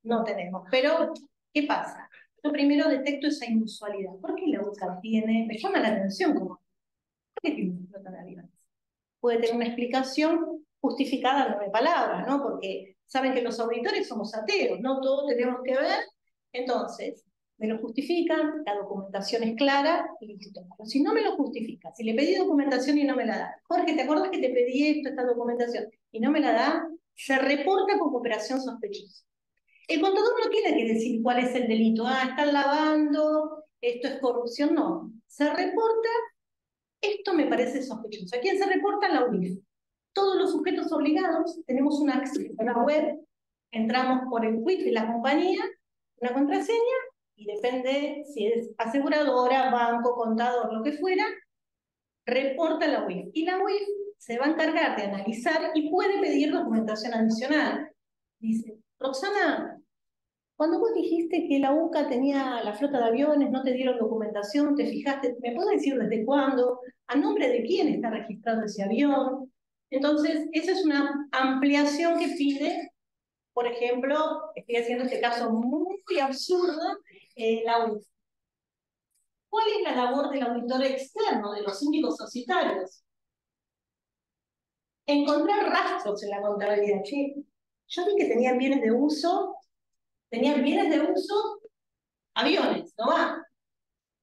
no tenemos. Pero, ¿qué pasa? Yo primero detecto esa inusualidad. ¿Por qué la UCA tiene? Me llama la atención como. ¿Por qué tiene una flota de aviones? puede tener una explicación justificada en 9 palabras, ¿no? Porque saben que los auditores somos ateos, no todos tenemos que ver. Entonces, me lo justifican, la documentación es clara, y listo. Pero si no me lo justifican, si le pedí documentación y no me la da, Jorge, ¿te acuerdas que te pedí esto, esta documentación, y no me la da? Se reporta como operación sospechosa. El contador no tiene que decir cuál es el delito. Ah, están lavando, esto es corrupción. No. Se reporta, esto me parece sospechoso. ¿A quién se reporta? La UIF. Todos los sujetos obligados tenemos un acceso a la web, entramos por el WIF de la compañía, una contraseña, y depende si es aseguradora, banco, contador, lo que fuera, reporta la UIF. Y la UIF se va a encargar de analizar y puede pedir documentación adicional. Dice, Roxana, cuando vos dijiste que la UCA tenía la flota de aviones, no te dieron documentación, te fijaste, ¿me puedes decir desde cuándo? ¿A nombre de quién está registrado ese avión? Entonces, esa es una ampliación que pide, por ejemplo, estoy haciendo este caso muy absurdo, la UIF. ¿Cuál es la labor del auditor externo, de los síndicos societarios? Encontrar rastros en la contabilidad. Che, yo vi que tenían bienes de uso, aviones, ¿no va?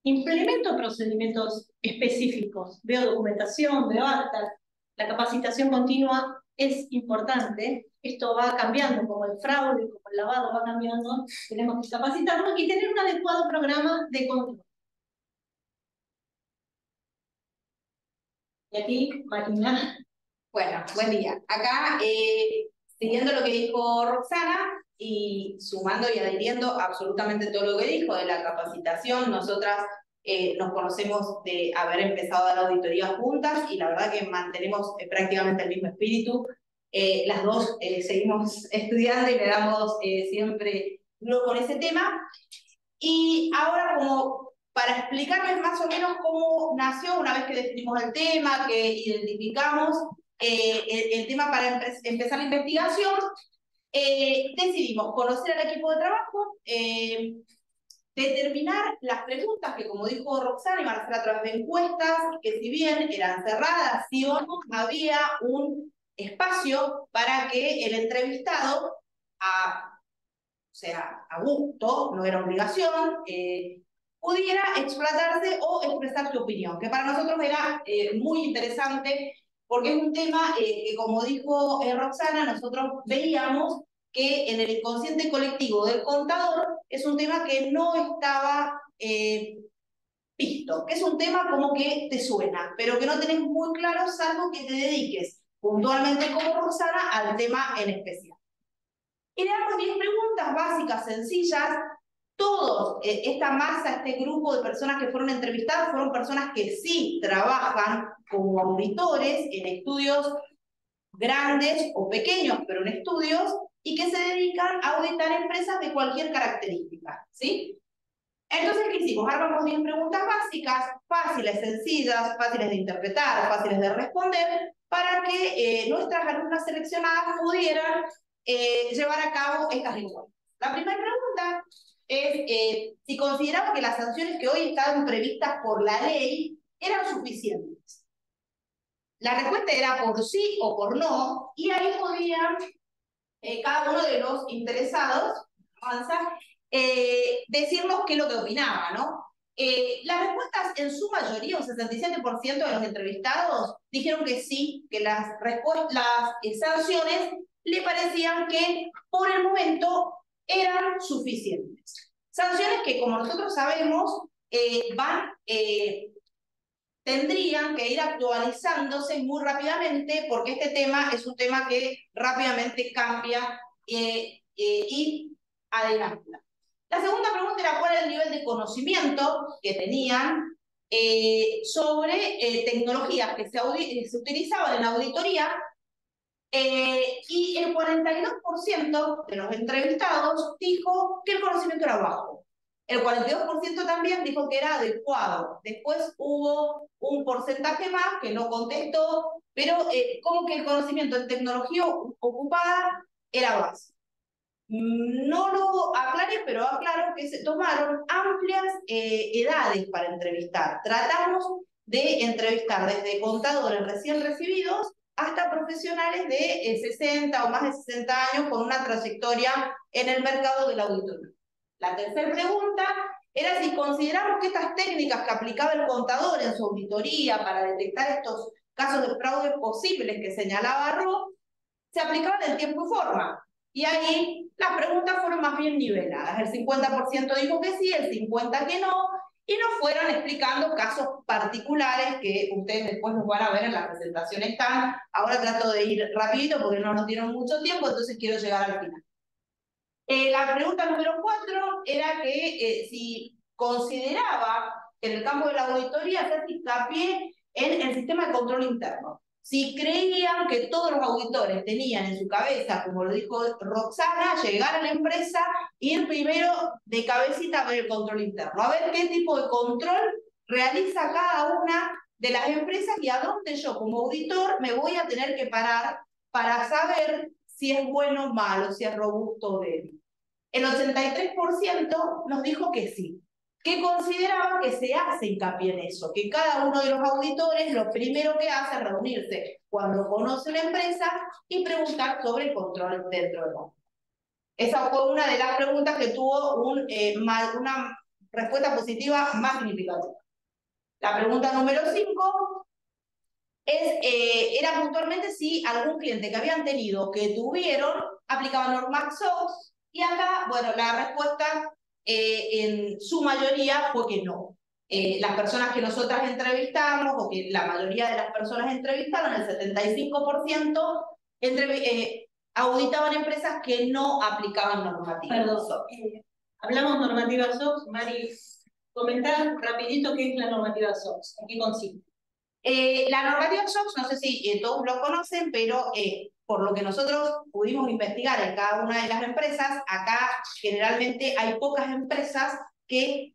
Implemento procedimientos específicos, veo documentación, veo actas, la capacitación continua es importante, esto va cambiando, como el fraude, como el lavado va cambiando, tenemos que capacitarnos y tener un adecuado programa de control. Y aquí, Marina. Bueno, buen día. Acá, siguiendo lo que dijo Roxana y sumando y adhiriendo absolutamente todo lo que dijo de la capacitación, nosotras nos conocemos de haber empezado a dar auditorías juntas y la verdad que mantenemos prácticamente el mismo espíritu. Las dos seguimos estudiando y le damos siempre duro con ese tema. Y ahora, como para explicarles más o menos cómo nació, una vez que definimos el tema, que identificamos el tema para empezar la investigación, decidimos conocer al equipo de trabajo, determinar las preguntas que, como dijo Roxana, iban a ser a través de encuestas, que si bien eran cerradas, sí o no, había un espacio para que el entrevistado, o sea, a gusto, no era obligación, pudiera explotarse o expresar su opinión, que para nosotros era muy interesante, porque es un tema que, como dijo Roxana, nosotros veíamos que en el inconsciente colectivo del contador es un tema que no estaba visto, que es un tema como que te suena, pero que no tenés muy claro, salvo que te dediques puntualmente como Roxana al tema en especial. Y le damos 10 preguntas básicas, sencillas. Todos, esta masa, este grupo de personas que fueron entrevistadas, fueron personas que sí trabajan como auditores en estudios grandes o pequeños, pero en estudios, y que se dedican a auditar empresas de cualquier característica, ¿sí? Entonces, ¿qué hicimos? Armamos 10 preguntas básicas, fáciles, sencillas, fáciles de interpretar, fáciles de responder, para que nuestras alumnas seleccionadas pudieran llevar a cabo estas encuestas. La primera pregunta es si consideraba que las sanciones que hoy estaban previstas por la ley eran suficientes. La respuesta era por sí o por no, y ahí podían cada uno de los interesados decirnos qué es lo que opinaba, ¿no? Las respuestas en su mayoría, un 67% de los entrevistados, dijeron que sí, que las sanciones le parecían que por el momento eran suficientes. Sanciones que, como nosotros sabemos, tendrían que ir actualizándose muy rápidamente, porque este tema es un tema que rápidamente cambia y adelanta. La segunda pregunta era cuál era el nivel de conocimiento que tenían sobre tecnologías que se utilizaban en auditoría, y el 42% de los entrevistados dijo que el conocimiento era bajo. El 42% también dijo que era adecuado. Después hubo un porcentaje más que no contestó, pero como que el conocimiento en tecnología ocupada era básico. No lo aclaré, pero aclaro que se tomaron amplias edades para entrevistar. Tratamos de entrevistar desde contadores recién recibidos hasta profesionales de 60 o más de 60 años con una trayectoria en el mercado de la auditoría. La tercera pregunta era si consideramos que estas técnicas que aplicaba el contador en su auditoría para detectar estos casos de fraude posibles que señalaba Rob, se aplicaban en tiempo y forma. Y ahí las preguntas fueron más bien niveladas. El 50% dijo que sí, el 50% que no, y nos fueron explicando casos particulares que ustedes después los van a ver en la presentación. Están. Ahora trato de ir rapidito porque no nos dieron mucho tiempo, entonces quiero llegar al final. La pregunta número 4 era que si consideraba que en el campo de la auditoría hacer hincapié en el sistema de control interno. Si creían que todos los auditores tenían en su cabeza, como lo dijo Roxana, llegar a la empresa, ir primero de cabecita a ver el control interno, a ver qué tipo de control realiza cada una de las empresas y a dónde yo como auditor me voy a tener que parar para saber si es bueno o malo, si es robusto o débil. El 83% nos dijo que sí, que consideraba que se hace hincapié en eso, que cada uno de los auditores lo primero que hace es reunirse cuando conoce la empresa y preguntar sobre el control dentro de la empresa. Esa fue una de las preguntas que tuvo una respuesta positiva más significativa. La pregunta número 5 era puntualmente si algún cliente que habían tenido que tuvieron aplicaba normas SOX, y acá, bueno, la respuesta en su mayoría fue que no. Las personas que nosotras entrevistamos, o que la mayoría de las personas entrevistaron, el 75%, auditaban empresas que no aplicaban normativas. Perdón, hablamos normativa SOX, Mari, comentar rapidito qué es la normativa SOX, en qué consiste. La normativa SOX, no sé si todos lo conocen, pero por lo que nosotros pudimos investigar en cada una de las empresas, acá generalmente hay pocas empresas que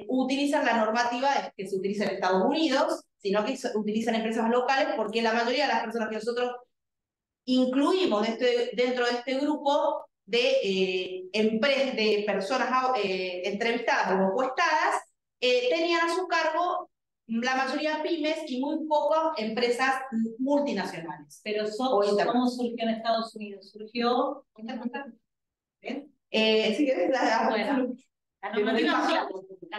utilizan la normativa que se utiliza en Estados Unidos, sino que utilizan empresas locales, porque la mayoría de las personas que nosotros incluimos dentro de este grupo de personas entrevistadas o encuestadas, tenían a su cargo la mayoría pymes y muy pocas empresas multinacionales. Pero SOX, ¿cómo surgió en Estados Unidos? Surgió... ¿Bien? Si querés, la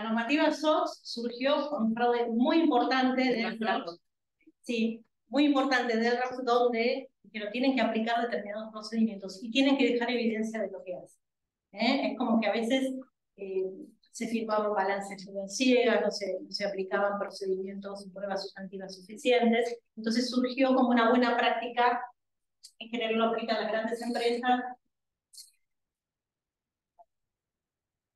normativa SOX surgió con un fraude muy importante del RAPS. Sí, muy importante del RAPS, donde tienen que aplicar determinados procedimientos y tienen que dejar evidencia de lo que hacen. Es como que a veces se firmaban balances financieros, no se aplicaban procedimientos y pruebas sustantivas suficientes. Entonces surgió como una buena práctica, en general lo aplican las grandes empresas.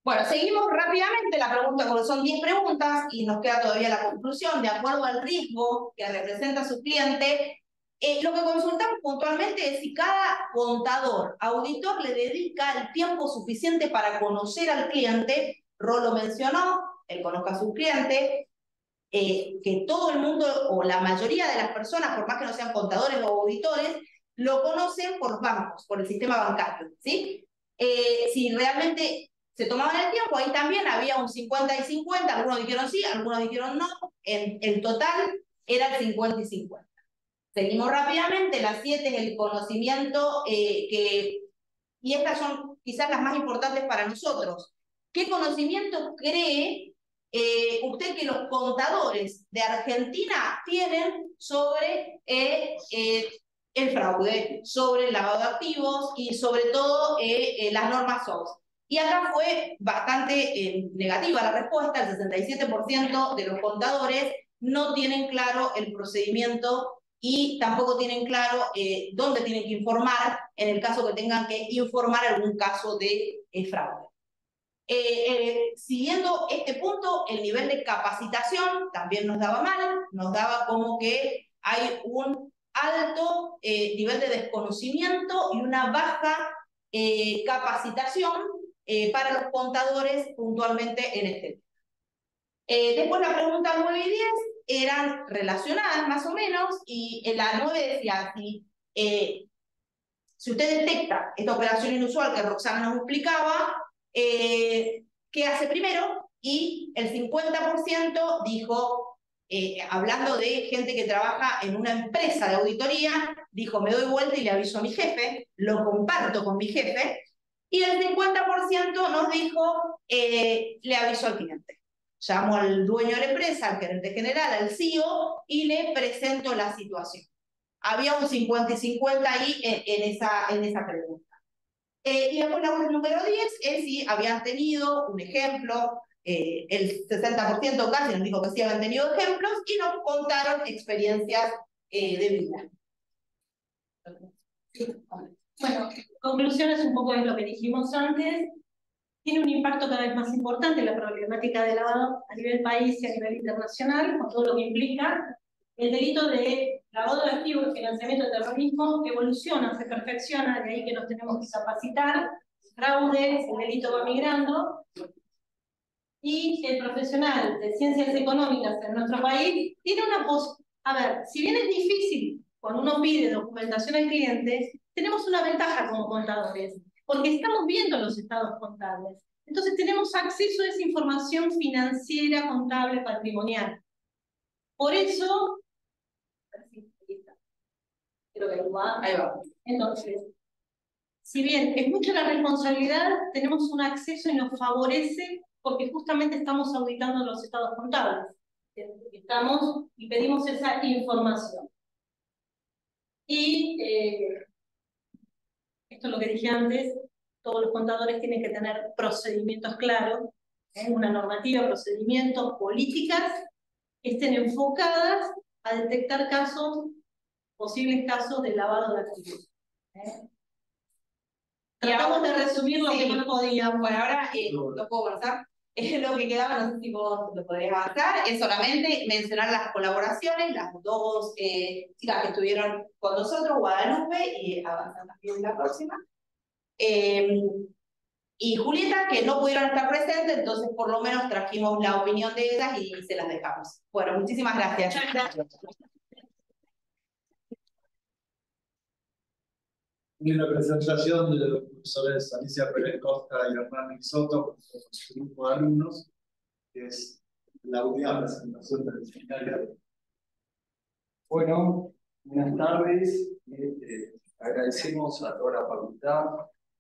Bueno, seguimos rápidamente la pregunta, porque son 10 preguntas y nos queda todavía la conclusión. De acuerdo al riesgo que representa su cliente, lo que consultamos puntualmente es si cada contador, auditor le dedica el tiempo suficiente para conocer al cliente. Rolo mencionó, él conozca a su cliente, que todo el mundo o la mayoría de las personas, por más que no sean contadores o auditores, lo conocen por los bancos, por el sistema bancario, ¿sí? Si realmente se tomaban el tiempo, ahí también había un 50 y 50, algunos dijeron sí, algunos dijeron no, en total era el 50 y 50. Seguimos rápidamente, la 7 es el conocimiento, y estas son quizás las más importantes para nosotros. ¿Qué conocimiento cree usted que los contadores de Argentina tienen sobre el fraude, sobre el lavado de activos y sobre todo las normas SOX? Y acá fue bastante negativa la respuesta, el 67% de los contadores no tienen claro el procedimiento y tampoco tienen claro dónde tienen que informar en el caso que tengan que informar algún caso de fraude. Siguiendo este punto, el nivel de capacitación también nos daba mal, nos daba como que hay un alto nivel de desconocimiento y una baja capacitación para los contadores puntualmente en este tema. Después la pregunta 9 y 10 eran relacionadas más o menos, y en la 9 decía, si usted detecta esta operación inusual que Roxana nos explicaba, ¿qué hace primero? Y el 50% dijo hablando de gente que trabaja en una empresa de auditoría, dijo, me doy vuelta y le aviso a mi jefe, lo comparto con mi jefe, y el 50% nos dijo, le aviso al cliente. Llamo al dueño de la empresa, al gerente general, al CEO, y le presento la situación. Había un 50 y 50 ahí en esa pregunta. Y después la número 10 es si habían tenido un ejemplo, el 60% casi nos dijo que sí habían tenido ejemplos y nos contaron experiencias de vida. Bueno, conclusiones un poco de lo que dijimos antes. Tiene un impacto cada vez más importante en la problemática de lavado a nivel país y a nivel internacional, con todo lo que implica. El delito de lavado de activos y financiamiento de terrorismo evoluciona, se perfecciona, de ahí que nos tenemos que capacitar. Fraude, el delito va migrando. Y el profesional de ciencias económicas en nuestro país tiene una a ver, si bien es difícil cuando uno pide documentación al cliente, tenemos una ventaja como contadores, porque estamos viendo los estados contables. Entonces tenemos acceso a esa información financiera, contable, patrimonial. Por eso, creo que ahí va. Entonces, si bien es mucha la responsabilidad, tenemos un acceso y nos favorece porque justamente estamos auditando los estados contables. Estamos y pedimos esa información. Y esto es lo que dije antes, todos los contadores tienen que tener procedimientos claros, una normativa, procedimientos, políticas que estén enfocadas a detectar posibles casos de lavado de activos. Tratamos de resumir lo que no podíamos. Bueno, ahora lo puedo avanzar. Lo que quedaba, no sé si vos lo podrías avanzar, es solamente mencionar las colaboraciones, las dos chicas que estuvieron con nosotros, Guadalupe, y avanzar también en la próxima. Y Julieta, que no pudieron estar presentes, entonces por lo menos trajimos la opinión de ellas y se las dejamos. Bueno, muchísimas gracias. Y la presentación de los profesores Alicia Pérez Costa y Hernán Soto, con su grupo de alumnos, que es la última presentación del seminario. Bueno, buenas tardes. Agradecemos a toda la Facultad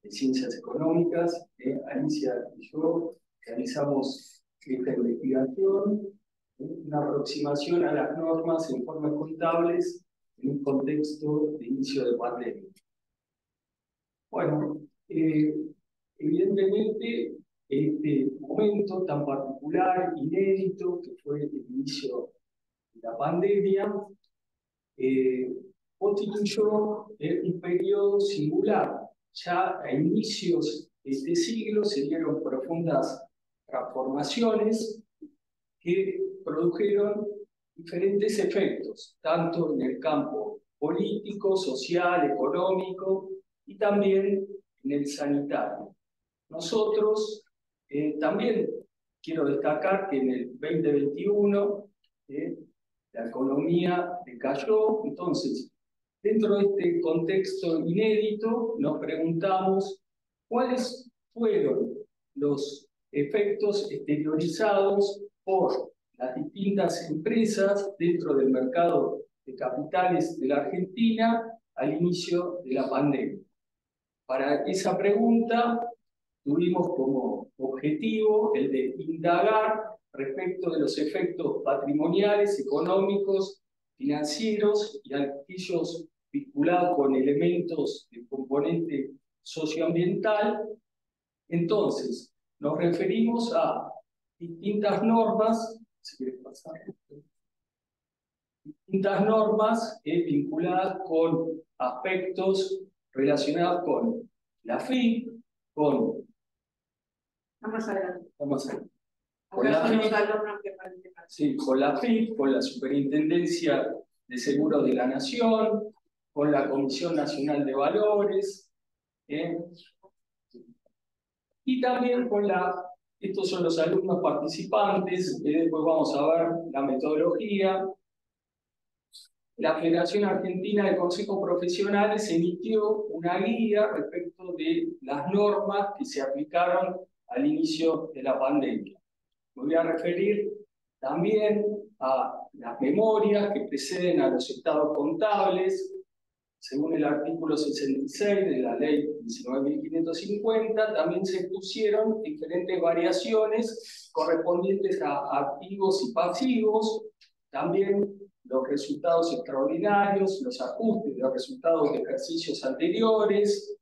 de Ciencias Económicas, Alicia y yo realizamos esta investigación, una aproximación a las normas e informes contables en un contexto de inicio de pandemia. Bueno, evidentemente este momento tan particular, inédito, que fue el inicio de la pandemia, constituyó un periodo singular. Ya a inicios de este siglo se dieron profundas transformaciones que produjeron diferentes efectos, tanto en el campo político, social, económico y también en el sanitario. Nosotros también quiero destacar que en el 2021 la economía decayó. Entonces, dentro de este contexto inédito, nos preguntamos cuáles fueron los efectos exteriorizados por las distintas empresas dentro del mercado de capitales de la Argentina al inicio de la pandemia. Para esa pregunta tuvimos como objetivo el de indagar respecto de los efectos patrimoniales, económicos, financieros y aquellos vinculados con elementos de componente socioambiental. Entonces, nos referimos a distintas normas, vinculadas con aspectos relacionados con la FIP, con la FIP, con la Superintendencia de Seguros de la Nación, con la Comisión Nacional de Valores, y también con estos son los alumnos participantes, después vamos a ver la metodología. La Federación Argentina de Consejos Profesionales emitió una guía respecto de las normas que se aplicaron al inicio de la pandemia. Me voy a referir también a las memorias que preceden a los estados contables, según el artículo 66 de la ley 19.550, también se pusieron diferentes variaciones correspondientes a activos y pasivos, también los resultados extraordinarios, los ajustes de los resultados de ejercicios anteriores,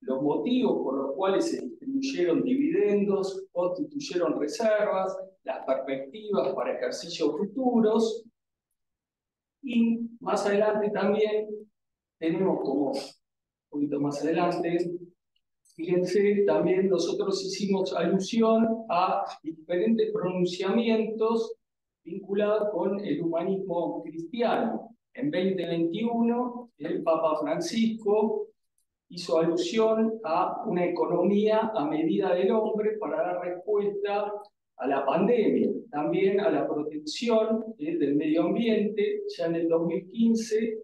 los motivos por los cuales se distribuyeron dividendos, constituyeron reservas, las perspectivas para ejercicios futuros, y más adelante también tenemos como, un poquito más adelante, fíjense, también nosotros hicimos alusión a diferentes pronunciamientos vinculados con el humanismo cristiano. En 2021, el Papa Francisco hizo alusión a una economía a medida del hombre para dar respuesta a la pandemia, también a la protección del medio ambiente. Ya en el 2015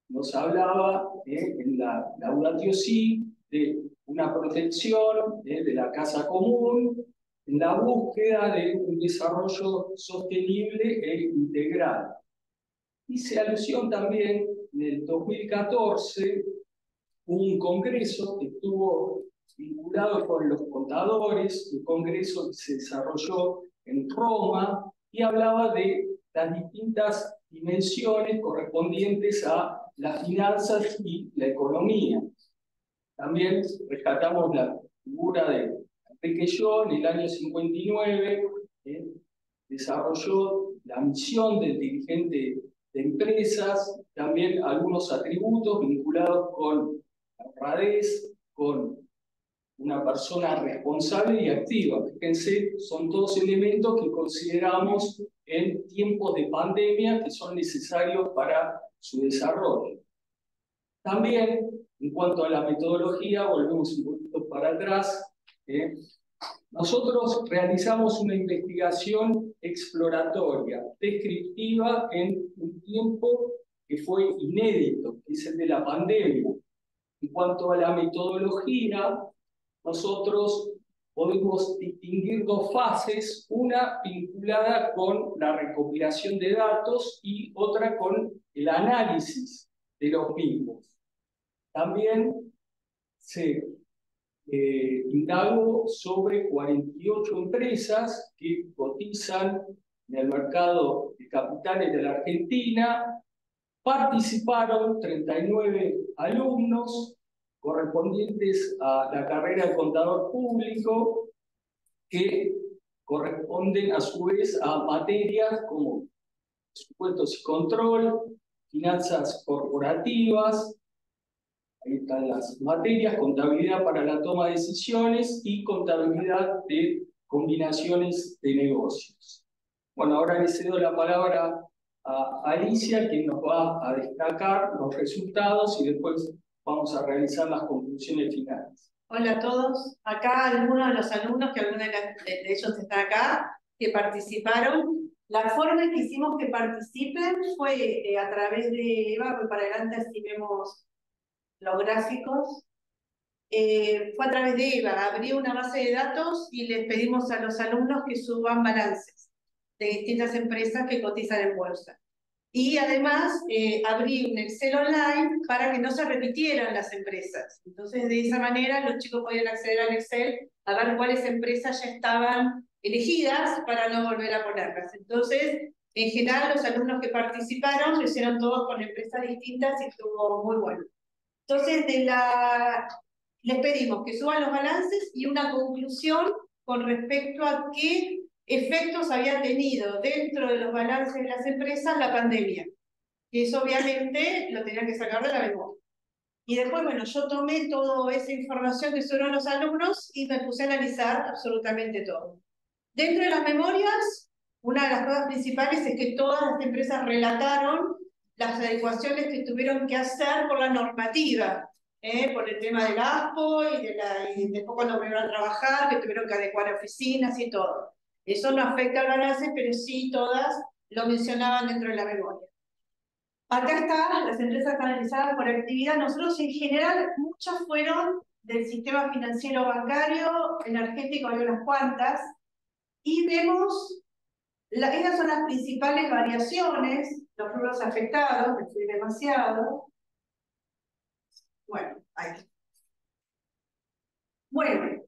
nos hablaba en la Laudatio Si de una protección de la casa común, en la búsqueda de un desarrollo sostenible e integral. Hice alusión también en el 2014, un congreso que estuvo vinculado con los contadores, un congreso que se desarrolló en Roma y hablaba de las distintas dimensiones correspondientes a las finanzas y la economía. También rescatamos la figura de Enrique Yo en el año 59, desarrolló la misión del dirigente de empresas, también algunos atributos vinculados con la honradez, con una persona responsable y activa. Fíjense, son todos elementos que consideramos en tiempos de pandemia que son necesarios para su desarrollo. También, en cuanto a la metodología, volvemos un poquito para atrás. Nosotros realizamos una investigación exploratoria, descriptiva, en un tiempo que fue inédito, que es el de la pandemia. En cuanto a la metodología, nosotros podemos distinguir dos fases, una vinculada con la recopilación de datos y otra con el análisis de los mismos. También se indagó sobre 48 empresas que cotizan en el mercado de capitales de la Argentina. Participaron 39 alumnos correspondientes a la carrera de contador público, que corresponden a su vez a materias como presupuestos y control, finanzas corporativas, ahí están las materias, contabilidad para la toma de decisiones y contabilidad de combinaciones de negocios. Bueno, ahora le cedo la palabra a Alicia, quien nos va a destacar los resultados y después vamos a realizar las conclusiones finales. Hola a todos. Acá algunos de los alumnos, que algunos de ellos están acá, que participaron. La forma en que hicimos que participen fue a través de Eva, voy para adelante así vemos los gráficos. Fue a través de Eva, abrí una base de datos y les pedimos a los alumnos que suban balances de distintas empresas que cotizan en bolsa. Y además abrí un Excel online para que no se repitieran las empresas. Entonces de esa manera los chicos podían acceder al Excel a ver cuáles empresas ya estaban elegidas para no volver a ponerlas. Entonces, en general, los alumnos que participaron lo hicieron todos con empresas distintas y estuvo muy bueno. Entonces, les pedimos que suban los balances y una conclusión con respecto a qué efectos había tenido dentro de los balances de las empresas la pandemia. Y eso obviamente lo tenían que sacar de la memoria. Y después, bueno, yo tomé toda esa información que subieron los alumnos y me puse a analizar absolutamente todo. Dentro de las memorias, una de las cosas principales es que todas las empresas relataron las adecuaciones que tuvieron que hacer por la normativa, por el tema del ASPO y después cuando volvieron a trabajar, que tuvieron que adecuar oficinas y todo. Eso no afecta al balance, pero sí todas lo mencionaban dentro de la memoria. Acá están las empresas canalizadas por actividad. Nosotros en general, muchas fueron del sistema financiero bancario, energético hay unas cuantas, y vemos Esas son las principales variaciones, los rubros afectados, me fui demasiado. Bueno, ahí. Bueno,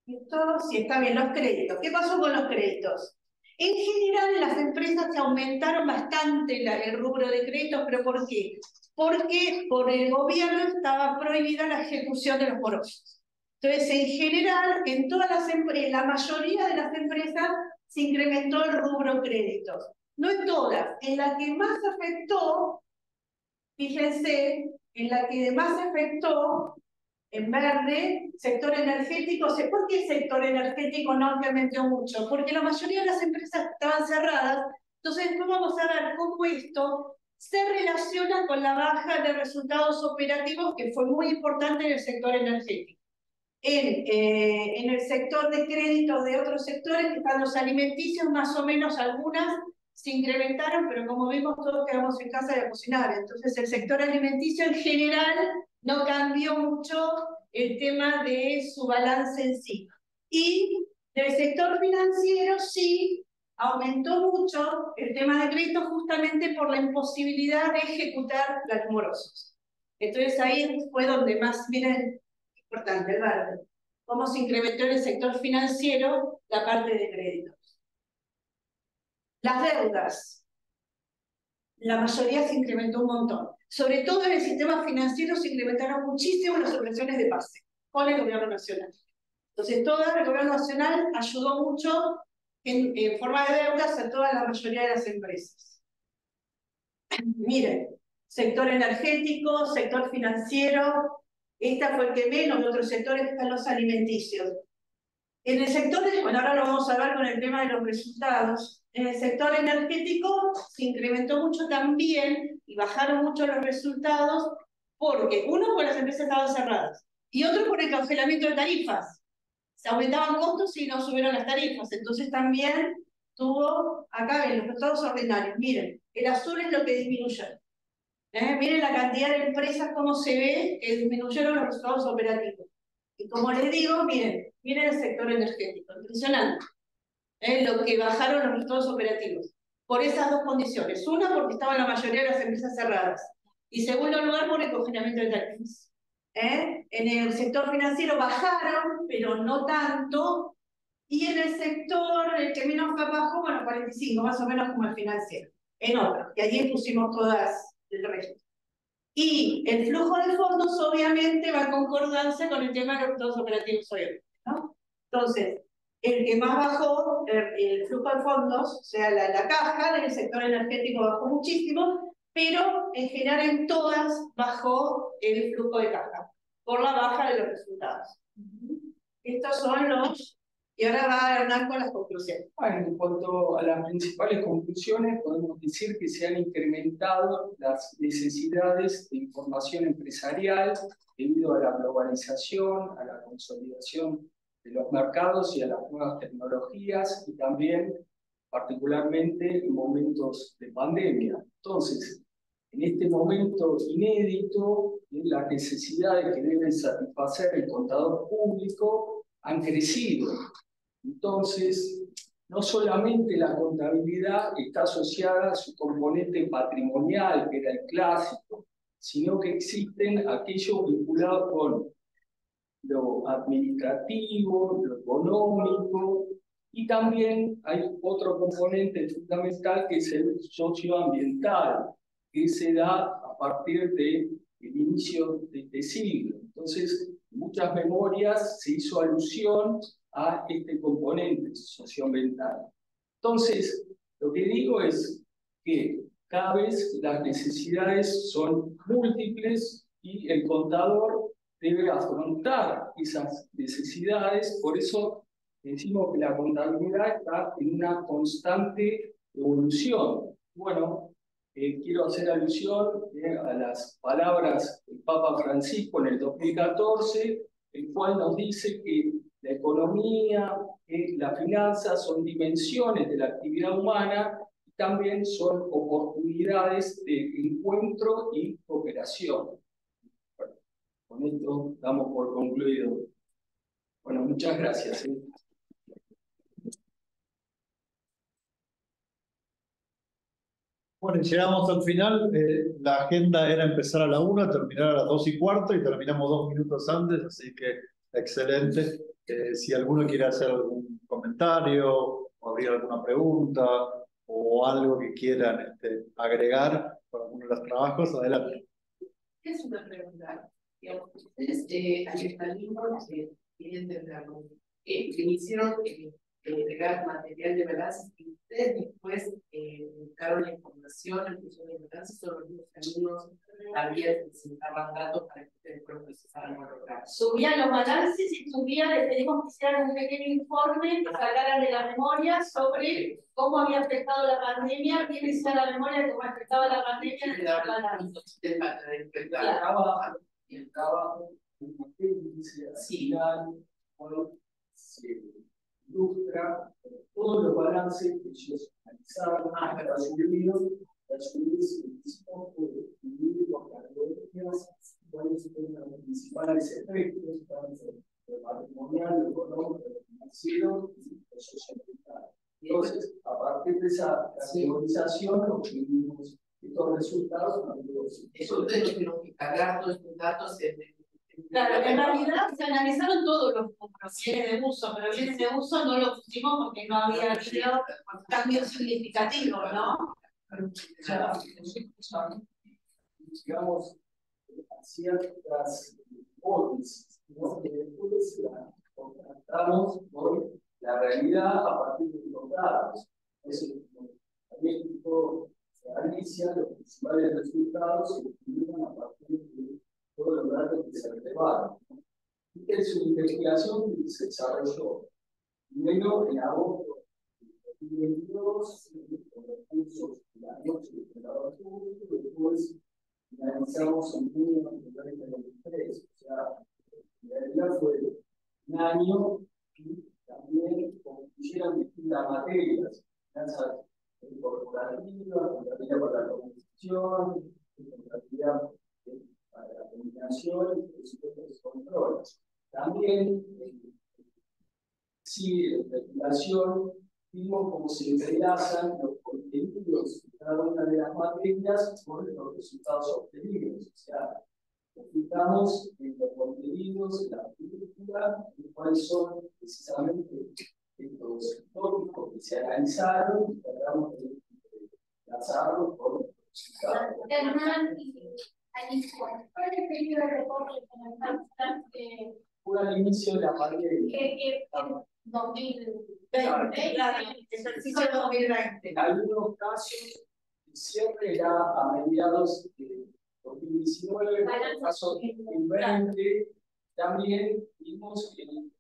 esto sí está bien, los créditos. ¿Qué pasó con los créditos? En general, las empresas se aumentaron bastante el rubro de créditos, ¿pero por qué? Porque por el gobierno estaba prohibida la ejecución de los morosos. Entonces, en general, en todas las empresas, la mayoría de las empresas se incrementó el rubro créditos. No en todas, en la que más afectó, fíjense, en la que más afectó, en verde, sector energético. ¿Por qué sector energético no incrementó mucho? Porque la mayoría de las empresas estaban cerradas. Entonces, después vamos a ver cómo esto se relaciona con la baja de resultados operativos, que fue muy importante en el sector energético. En el sector de créditos de otros sectores, que están los alimenticios, más o menos algunas se incrementaron, pero como vimos todos quedamos en casa de cocinar. Entonces el sector alimenticio en general no cambió mucho el tema de su balance en sí. Y del sector financiero sí aumentó mucho el tema de crédito, justamente por la imposibilidad de ejecutar los morosos. Entonces ahí fue donde más, miren, importante, el verde. Cómo se incrementó en el sector financiero la parte de créditos. Las deudas. La mayoría se incrementó un montón. Sobre todo en el sistema financiero se incrementaron muchísimo las operaciones de pase con el gobierno nacional. Entonces, todo el gobierno nacional ayudó mucho en forma de deudas a toda la mayoría de las empresas. Miren, sector energético, sector financiero. Esta fue el que menos, en otros sectores están los alimenticios. En el sector, bueno, ahora lo vamos a ver con el tema de los resultados. En el sector energético se incrementó mucho también y bajaron mucho los resultados porque, uno, porque las empresas estaban cerradas y otro, por el congelamiento de tarifas. Se aumentaban costos y no subieron las tarifas. Entonces también tuvo, acá en los resultados ordinarios, miren, el azul es lo que disminuyó. Miren la cantidad de empresas, cómo se ve que disminuyeron los resultados operativos. Y como les digo, miren el sector energético, impresionante. Lo que bajaron los resultados operativos. Por esas dos condiciones. Una, porque estaban la mayoría de las empresas cerradas. Y segundo lugar, por el congelamiento de tarifas. En el sector financiero bajaron, pero no tanto. Y en el sector, el que menos bajó, bueno, 45, más o menos como el financiero. En otro, y allí pusimos todas el resto. Y el flujo de fondos, obviamente, va en concordancia con el tema de los resultados operativos, obviamente, ¿no? Entonces, el que más bajó, el flujo de fondos, o sea, la caja del sector energético bajó muchísimo, pero en general en todas bajó el flujo de caja, por la baja de los resultados. Estos son los... Y ahora va a Hernán con las conclusiones. Bueno, en cuanto a las principales conclusiones, podemos decir que se han incrementado las necesidades de información empresarial debido a la globalización, a la consolidación de los mercados y a las nuevas tecnologías, y también particularmente en momentos de pandemia. Entonces, en este momento inédito, las necesidades que debe satisfacer el contador público han crecido. Entonces, no solamente la contabilidad está asociada a su componente patrimonial, que era el clásico, sino que existen aquellos vinculados con lo administrativo, lo económico, y también hay otro componente fundamental que es el socioambiental, que se da a partir del inicio de este siglo. Entonces, en muchas memorias se hizo alusión a este componente socioambiental. Entonces, lo que digo es que cada vez las necesidades son múltiples y el contador debe afrontar esas necesidades. Por eso decimos que la contabilidad está en una constante evolución. Bueno, quiero hacer alusión a las palabras del Papa Francisco en el 2014, el cual nos dice que la economía, las finanzas son dimensiones de la actividad humana y también son oportunidades de encuentro y cooperación. Bueno, con esto damos por concluido. Bueno, muchas gracias. Bueno, llegamos al final. La agenda era empezar a la 1, terminar a las 2:15 y terminamos 2 minutos antes, así que excelente. Si alguno quiere hacer algún comentario o abrir alguna pregunta o algo que quieran agregar por alguno de los trabajos, adelante. Es una pregunta. Digamos, ustedes al mecanismo quieren entenderlo. Que hicieron entregar material de balance y ustedes después buscaron la información en función de balance sobre los mismos caminos, había que presentaban datos para que ustedes procesaran los datos. Subían los balances y les pedimos que hicieran un pequeño informe que sacaran de la memoria sobre cómo había afectado la pandemia, quién hacía la memoria de cómo afectaba la pandemia en el balance. Y el trabajo en qué índice asignal se ilustra todos los balances que ellos analizaron para subir ese tipo de por categorías, cuáles son los principales efectos, tanto de patrimonial, económico, financiero y socioambiental. Entonces, a partir de esa categorización, obtuvimos estos resultados. Eso ustedes no tienen que cargar todos estos datos Claro, en realidad se analizaron todos los bienes de uso, pero bienes de uso no lo pusimos porque no había habido cambios significativos, ¿no? Digamos, ciertas hipótesis, ¿no? Que después la contrastamos con la realidad a partir de los datos. Eso también se analizan los principales resultados y se utilizan a partir de todos los datos que se reservaron. Esta es una investigación que se desarrolló primero en agosto de 2022 con recursos de la noche del operador público, después finalizamos en junio de 2023. O sea, en realidad fue un año y también concluyeron distintas materias, finanzas corporativas, contabilidad para la comunicación, contabilidad para la comunicación y presupuestos de control. También, sí, en la investigación vimos cómo se entrelazan los contenidos de cada una de las materias con los resultados obtenidos. O sea, fijamos en los contenidos, en la película, y cuáles son precisamente estos tópicos que se analizaron y tratamos de enlazarlos con los resultados. ¿Cuál es el periodo de reporte Fue al inicio de la pandemia. 2020, ejercicio 2020. En algunos casos, el cierre era a mediados de 2019, en el caso de 2020, también vimos en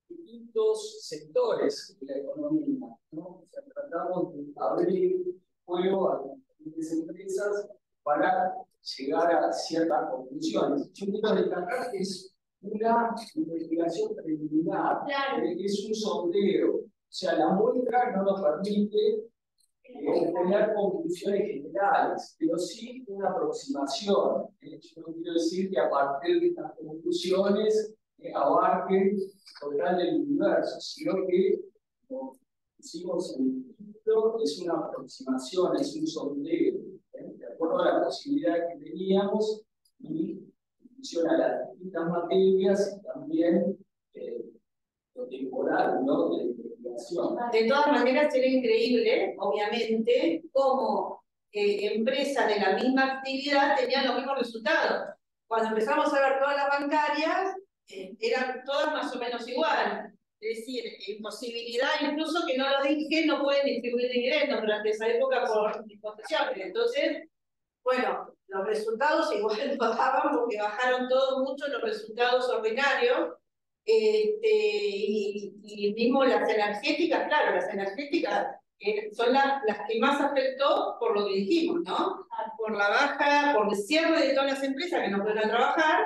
distintos sectores de la economía, ¿no? O sea, tratamos de abrir juego a diferentes empresas para llegar a ciertas conclusiones. Yo quiero destacar que es una investigación preliminar, es un sondeo. O sea, la muestra no nos permite tener conclusiones generales, pero sí una aproximación. Yo no quiero decir que a partir de estas conclusiones abarquen total el universo, sino que, como pusimos en el título, es una aproximación, es un sondeo, de acuerdo a las posibilidades que teníamos y funciona las distintas materias y también lo temporal, ¿no? De la investigación. De todas maneras, era increíble, obviamente, cómo empresas de la misma actividad tenían los mismos resultados. Cuando empezamos a ver todas las bancarias, eran todas más o menos igual. Es decir, en posibilidad, incluso que no lo dije, no pueden distribuir dividendos durante esa época por disposición. Entonces, bueno, los resultados igual bajaban porque bajaron todo mucho los resultados ordinarios. Y mismo las energéticas, claro, las energéticas son las que más afectó por lo que dijimos, ¿no? Por la baja, por el cierre de todas las empresas que no pueden trabajar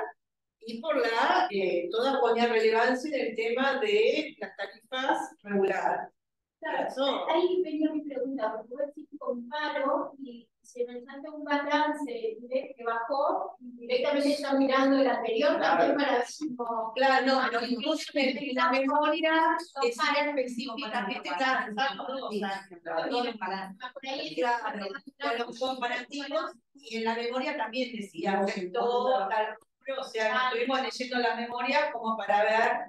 y por la toda poner relevancia en el tema de las tarifas reguladas. Claro, ahí venía mi pregunta, porque vos decís comparo y si me salta un balance que bajó, directamente está mirando el anterior también para ver si como... Claro, no, pero incluso en la memoria decía específicamente por ahí los comparativos, y en la memoria también decía afectó tal rubro, o sea, estuvimos leyendo la memoria como para ver.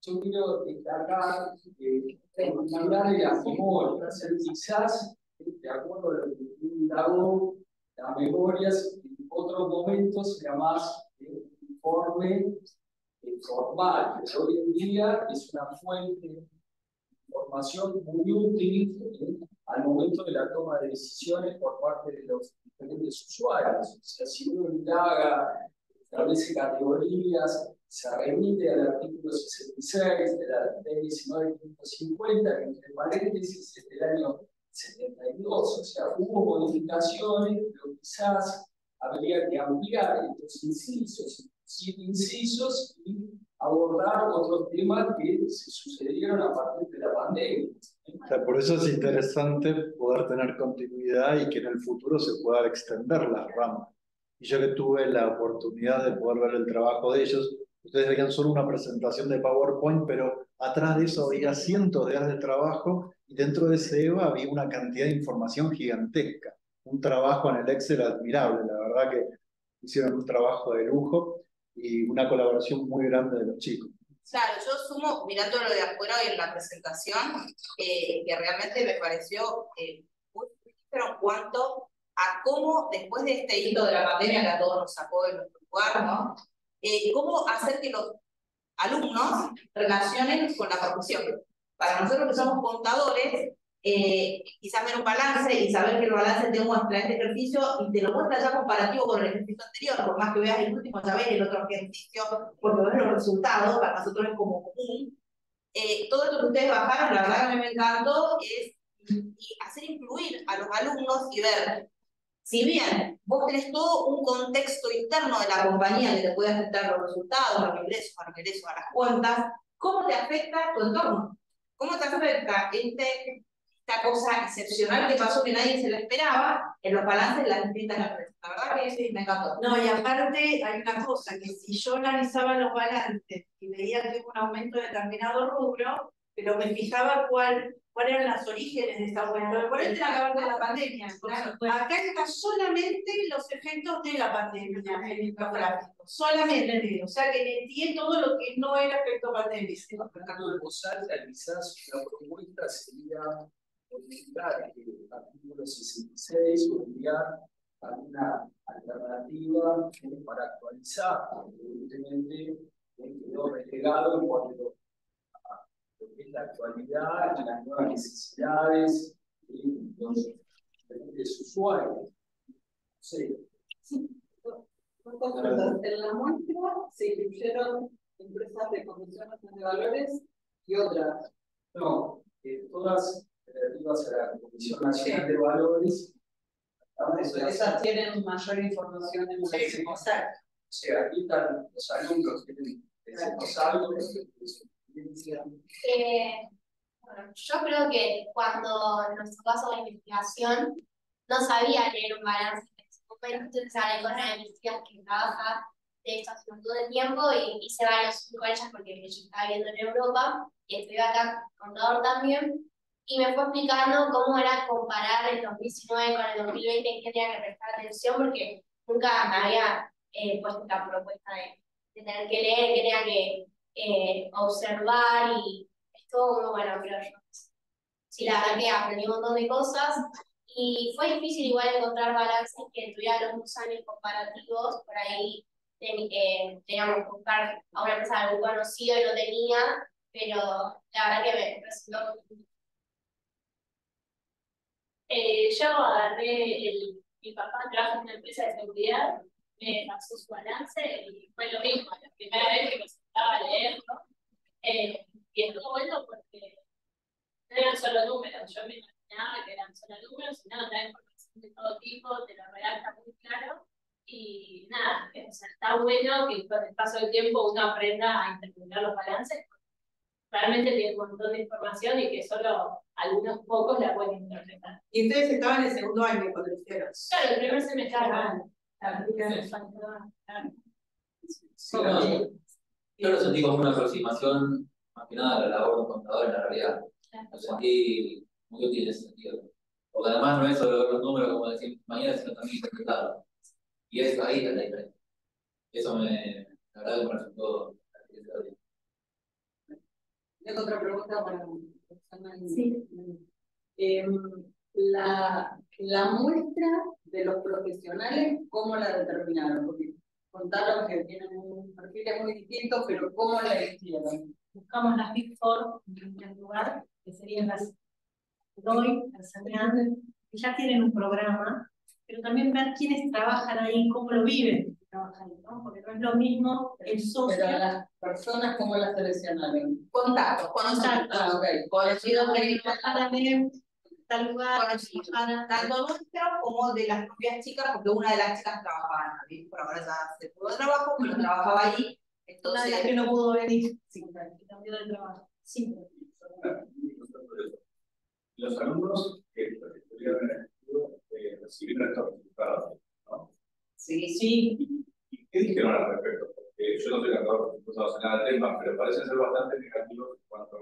Yo quiero destacar mirar de las memorias, quizás, de acuerdo a lo que indagó, las memorias en otros momentos era más informe formal, pero hoy en día es una fuente de información muy útil al momento de la toma de decisiones por parte de los diferentes usuarios. O sea, si uno indaga, establece categorías, se remite al artículo 66 de la ley 19.50, que entre paréntesis es del año 72. O sea, hubo modificaciones, pero quizás habría que ampliar estos incisos, 7 incisos, y abordar otros temas que se sucedieron a partir de la pandemia. O sea, por eso es interesante poder tener continuidad y que en el futuro se pueda extender las ramas. Y yo que tuve la oportunidad de poder ver el trabajo de ellos, ustedes veían solo una presentación de PowerPoint, pero atrás de eso había cientos de horas de trabajo y dentro de ese EVA había una cantidad de información gigantesca. Un trabajo en el Excel admirable, la verdad que hicieron un trabajo de lujo y una colaboración muy grande de los chicos. Claro, yo sumo, mirando lo de afuera y en la presentación, que realmente me pareció muy fructífero en cuanto a cómo, después de este hito de la pandemia que a todos nos sacó de nuestro lugar, ¿no? Cómo hacer que los alumnos relacionen con la profesión. Para nosotros que somos contadores, quizás ver un balance y saber que el balance te muestra este ejercicio y te lo muestra ya comparativo con el ejercicio anterior, por más que veas el último, ya ves el otro ejercicio, porque ves los resultados, para nosotros es como común. Todo esto que ustedes bajaron, la verdad que me encantó, es hacer incluir a los alumnos y ver, si bien vos tenés todo un contexto interno de la compañía que te puede afectar los resultados, los ingresos, a las cuentas, ¿cómo te afecta tu entorno? ¿Cómo te afecta esta cosa excepcional que pasó que nadie se la esperaba en los balances de las distintas empresas? La verdad que sí, me encantó. No, y aparte hay una cosa, que si yo analizaba los balances y veía que hubo un aumento de determinado rubro, pero me fijaba cuáles eran los orígenes de ese aumento. Por eso era acabar de la pandemia. Claro, acá están solamente los efectos de la pandemia en los gráficos. Solamente. O sea que metí todo lo que no era efecto pandemia. Tratando de posar, quizás la propuesta sería modificar el artículo 66 o enviar alguna alternativa para actualizar. Evidentemente, quedó relegado en cuanto a lo que es la actualidad y las nuevas necesidades de los diferentes usuarios. Sí. En la muestra se incluyeron empresas de Comisión Nacional de Valores y otras. No, todas relativas a la Comisión Nacional de Valores. Esas tienen mayor información en la O sea, aquí están los alumnos que decimos algo. Bueno, yo creo que cuando nos tocó la investigación, no sabía leer un balance. Entonces, la economía que trabaja de esto hace un montón de tiempo y hice varios con ellas porque yo estaba viviendo en Europa y estoy acá contador también. Y me fue explicando cómo era comparar el 2019 con el 2020, en qué tenía que prestar atención, porque nunca me había puesto la propuesta de tener que leer, que tenía que observar, y es todo muy bueno, creo yo. Sí, la verdad que aprendí un montón de cosas, y fue difícil igual encontrar balances que tuvieran los 2 años comparativos. Por ahí teníamos que buscar a una empresa de algún conocido y no tenía, pero la verdad que me resultó. Yo agarré mi papá trabaja en una empresa de seguridad, me pasó su balance y fue lo mismo, la primera vez que me sentaba a leerlo. Y estuvo bueno porque no eran solo números, yo me imaginaba que eran solo números, sino trae información de todo tipo, te lo redacta muy claro. Y nada, o sea, está bueno que con el paso del tiempo uno aprenda a interpretar los balances. realmente tiene un montón de información y que solo algunos pocos la pueden interpretar. Y ustedes estaban en el segundo año cuando lo hicieron. Claro, el primer semestre. Yo lo sentí como una aproximación más que nada a la labor de un contador en la realidad. Lo sentí muy útil en ese sentido. Porque además no es solo ver los números, como decir mañana, sino también interpretarlo. Y eso ahí está la diferencia. Eso la verdad que me resultó. Tengo otra pregunta para Sí. La muestra de los profesionales, ¿cómo la determinaron? Porque contaron que tienen un perfil muy distinto, pero ¿cómo la eligieron? Buscamos las Big Four en primer lugar, que serían las Deloitte, las Allianz, que ya tienen un programa, pero también ver quiénes trabajan ahí, cómo lo viven, trabajan ahí, ¿no? Porque no es lo mismo el socio. Pero las personas, ¿cómo las seleccionaron? Contactos, conocidos. Ah, ok. Conocidos de tal lugar, tanto nuestro como de las propias chicas, porque una de las chicas trabajaba en por ahora ya se pudo de trabajo, pero trabajaba ahí. Entonces, una de las que no pudo venir, Sí. que cambió de trabajo. Sí. Los alumnos que estuvieron en el estudio recibieron estos resultados, ¿no? sí. Sí. ¿Y qué dijeron al respecto? Porque yo no soy contador, por supuesto, no sé nada del tema, pero parecen ser bastante negativos en cuanto a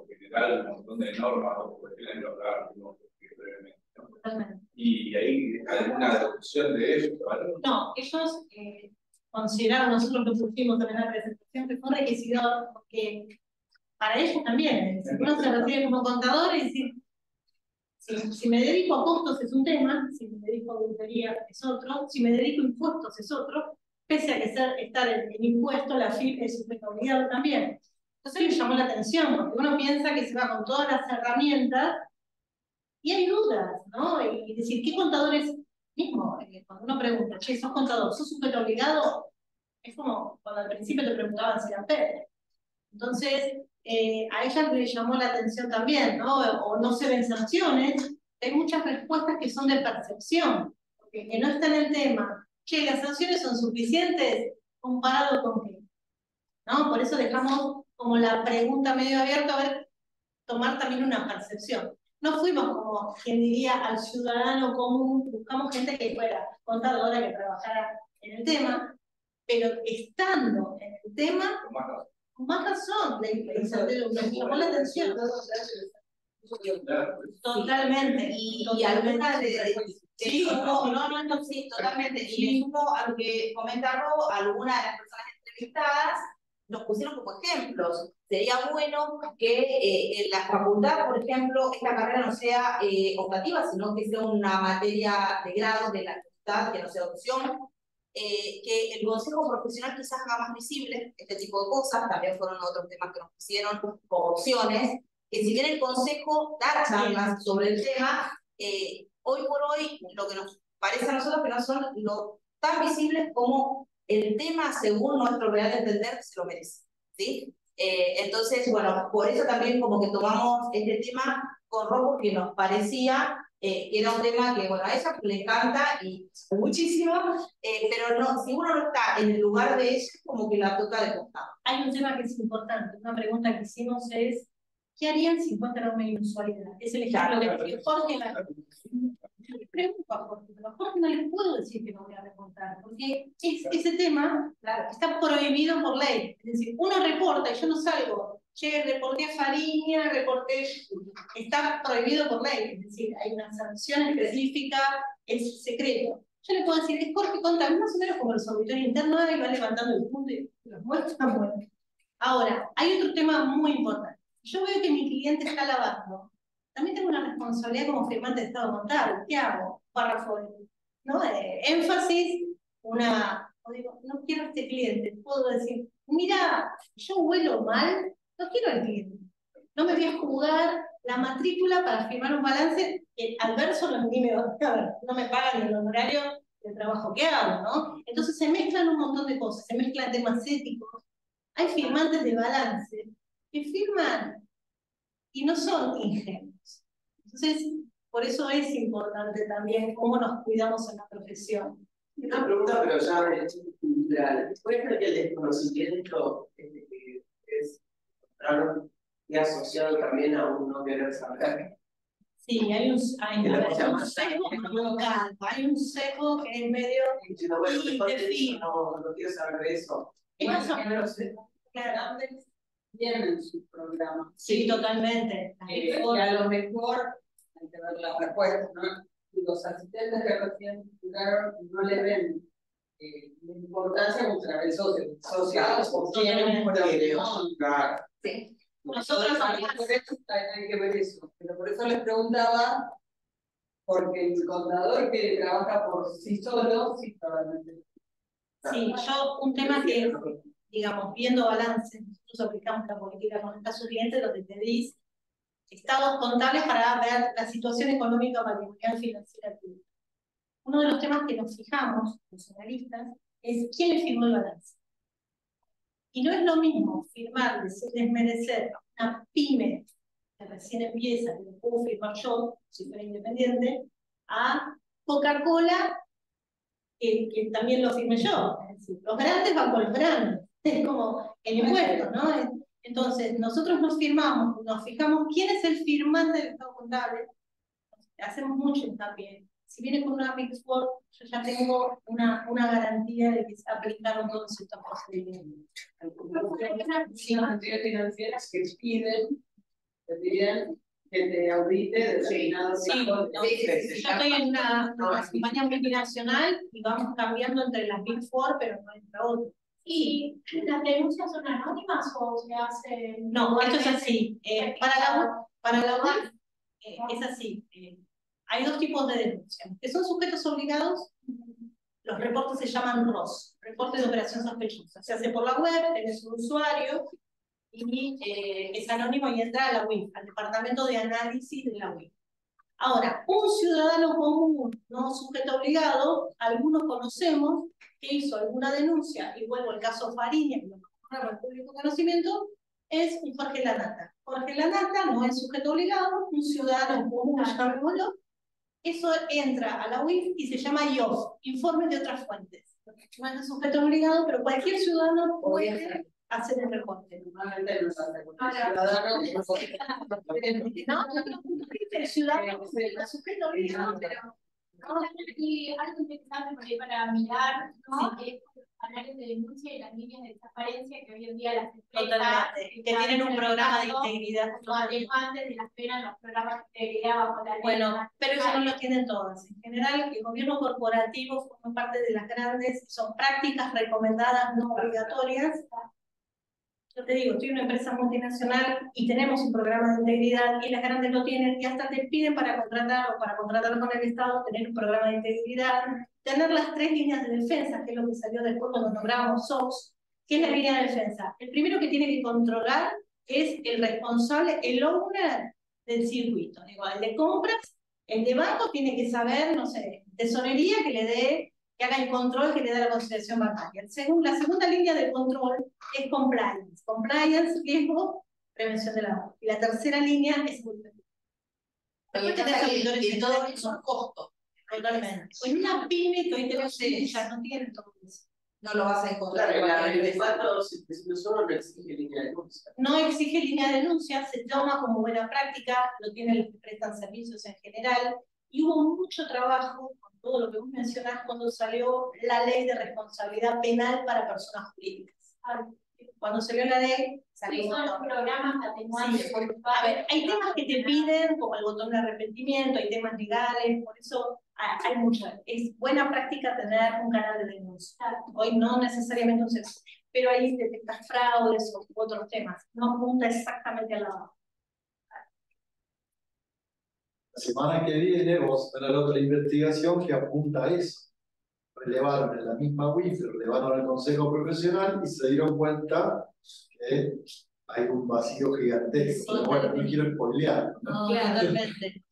general, un montón de normas o cuestiones que hablábamos brevemente, ¿no? Totalmente. Y hay alguna discusión de eso, ¿vale? No, ellos consideraron, nosotros lo pusimos también en la presentación, que fue un requisito, porque para ellos también, si uno se recibe como contador y decir, si me dedico a costos es un tema, si me dedico a auditoría es otro, si me dedico a impuestos es otro, pese a que estar en impuestos, la FIP es sujeto obligado también. Entonces me llamó la atención, porque uno piensa que se va con todas las herramientas y hay dudas, ¿no? Y decir, ¿qué contadores mismo? Cuando uno pregunta, che, ¿sos contador? ¿Sos sujeto obligado? Es como cuando al principio te preguntaban si eran PER. Entonces, a ella le llamó la atención también, ¿no? O no se ven sanciones. Hay muchas respuestas que son de percepción, porque que no está en el tema. Che, ¿las sanciones son suficientes comparado con qué? ¿No? Por eso dejamos como la pregunta medio abierta, a ver, tomar también una percepción. No fuimos como quien diría al ciudadano común, buscamos gente que fuera contadora, que trabajara en el tema, pero estando en el tema, con más razón, les llamó la atención. Totalmente. Y algunas sí, totalmente. Y sumo a lo que comenta Rob, algunas de las personas entrevistadas nos pusieron como ejemplos. Sería bueno que en la facultad, por ejemplo, esta carrera no sea optativa, sino que sea una materia de grado de la facultad, que no sea opción. Que el consejo profesional quizás haga más visible este tipo de cosas, también fueron otros temas que nos pusieron como opciones, que si bien el consejo da charlas sobre el tema, hoy por hoy lo que nos parece a nosotros que no son lo tan visibles como el tema, según nuestro real entender, se lo merece, ¿sí? Entonces, bueno, por eso también como que tomamos este tema con Rob, que nos parecía que era un tema que, bueno, a ella le encanta y muchísimo, pero no, si uno no está en el lugar de ella, como que la toca de costado. Hay un tema que es importante, una pregunta que hicimos es, ¿qué harían si encuentran una inusualidad? Es el ejemplo que Jorge me preocupa, Jorge, pero a Jorge no le puedo decir que no voy a reportar, porque ese tema, claro, está prohibido por ley. Es decir, uno reporta y yo no salgo, che, reporté a Fariña, está prohibido por ley, es decir, hay una sanción específica, es secreto. Yo le puedo decir, es Jorge contable, más o menos como los auditores internos, y va levantando el punto y los muestra. Bueno. Ahora, hay otro tema muy importante. Yo veo que mi cliente está lavando. También tengo una responsabilidad como firmante de estado contable. ¿Qué hago? Párrafo de énfasis, o digo, no quiero a este cliente. Puedo decir, mira, yo huelo mal, no quiero al cliente. No me voy a jugar la matrícula para firmar un balance que al verso ni me van a ver, no me pagan ni el honorario del trabajo que hago, ¿no? Entonces se mezclan un montón de cosas, se mezclan temas éticos. Hay firmantes de balance que firman y no son ingenuos. Entonces, por eso es importante también cómo nos cuidamos en la profesión. Una pregunta, pero ya es cultural. ¿Puede ser que el desconocimiento es mostraron y asociado también a un no querer saber. Sí, hay un sesgo local, hay un sesgo que es medio indefinido. No quiero saber de eso. Claro. Tienen su programa. Sí, totalmente. Y a lo mejor hay que ver las respuestas, ¿no? Los asistentes que recién llegaron no le ven la importancia contra el social o tienen un problema. Claro. Sí. Nosotros por eso hay que ver eso. Pero por eso les preguntaba, porque el contador que trabaja por sí solo, sí, probablemente. Sí, yo un tema que, digamos, viendo balance, nosotros aplicamos la política con el caso cliente, donde pedís estados contables para ver la situación económica patrimonial financiera. Uno de los temas que nos fijamos, los analistas, es quién le firmó el balance. Y no es lo mismo firmar, desmerecer a una pyme que recién empieza, que lo puedo firmar yo, si fuera independiente, a Coca-Cola, que también lo firme yo. Es decir, los grandes van con los grandes. Es como el impuesto, ¿no? Entonces, nosotros nos fijamos quién es el firmante del estado contable. Hacemos mucho también. Si viene con una Big Four, yo ya tengo una garantía de que se aplicaron todos estos procedimientos. Sí, las entidades financieras que piden que te audite determinados tipos de... Sí, yo estoy en una compañía multinacional y vamos cambiando entre las Big Four, pero no entre otras. ¿Y las denuncias son anónimas o se hacen? No, esto es así. Para la web es así. Hay dos tipos de denuncias. Que son sujetos obligados. Los reportes se llaman ROS, reporte de operación sospechosa. Se hace por la web, tenés un usuario y es anónimo y entra a la WIF, al departamento de análisis de la WIF. Ahora, un ciudadano común, no sujeto obligado, algunos conocemos, que hizo alguna denuncia, y vuelvo al caso Fariña, que lo nombramos al público conocimiento, es un Jorge Lanata. Jorge Lanata no es sujeto obligado, un ciudadano común, llamémoslo. Eso entra a la UIF y se llama IOF, informe de otras fuentes. No es sujeto obligado, pero cualquier ciudadano puede hacer el reporte. Normalmente no se hace con el ciudadano. El ciudadano es sujeto obligado, pero... Y algo interesante por ahí para mirar, ¿no? Es los canales de denuncia y las líneas de transparencia que hoy en día las empresas que tienen un programa de integridad. Antes de la espera los programas de integridad bajo la ley. Bueno, pero eso no lo tienen todas. En general, el gobierno corporativo forma parte de las grandes, son prácticas recomendadas, no obligatorias. Yo te digo, estoy en una empresa multinacional y tenemos un programa de integridad y las grandes lo tienen y hasta te piden para contratar o para contratar con el Estado tener un programa de integridad, tener las 3 líneas de defensa, que es lo que salió después cuando nombramos SOX. ¿Qué es la línea de defensa? El primero que tiene que controlar es el responsable, el owner del circuito. Digo, el de compras, el de banco tiene que saber, no sé, tesorería que haga el control que le da la conciliación bancaria. La segunda línea de control es compliance. Compliance, riesgo, prevención de la Y la tercera línea es multiplicación. Y todo eso son costos. Totalmente. En una pyme que hoy tenemos ya no tienen todo eso. No lo vas a encontrar. Solo no exige línea de denuncia. No exige línea de denuncia, se toma como buena práctica, lo tienen los que prestan servicios en general, y hubo mucho trabajo con todo lo que vos mencionás cuando salió la ley de responsabilidad penal para personas jurídicas. Cuando salió la ley, salió los programas atenuantes. Sí. A ver, hay temas que te piden, como el botón de arrepentimiento, hay temas legales, por eso hay mucho. Es buena práctica tener un canal de denuncia. Hoy no necesariamente un sexo, pero ahí detectas fraudes o otros temas. No apunta exactamente al lado. La semana que viene vamos a tener otra investigación que apunta a eso. Relevaron en la misma WIF, relevaron al Consejo Profesional y se dieron cuenta que hay un vacío gigantesco. Pero bueno, no quiero spoilear, ¿no? Totalmente.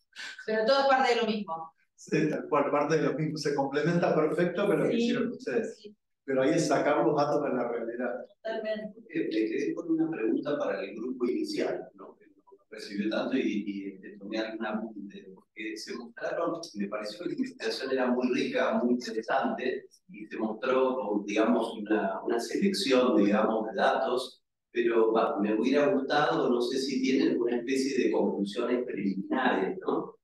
Pero todo es parte de lo mismo. Sí, tal cual, parte de lo mismo. Se complementa perfecto con lo que hicieron ustedes. Sí. Pero ahí es sacar los datos de la realidad. Totalmente. Me quedé con una pregunta para el grupo inicial, ¿no? Que no recibió tanto y tomé algún apunte. Porque se mostraron, me pareció que la investigación era muy rica, muy interesante, y se mostró, digamos, una selección, digamos, de datos, pero me hubiera gustado, no sé si tienen una especie de conclusiones preliminares, ¿no?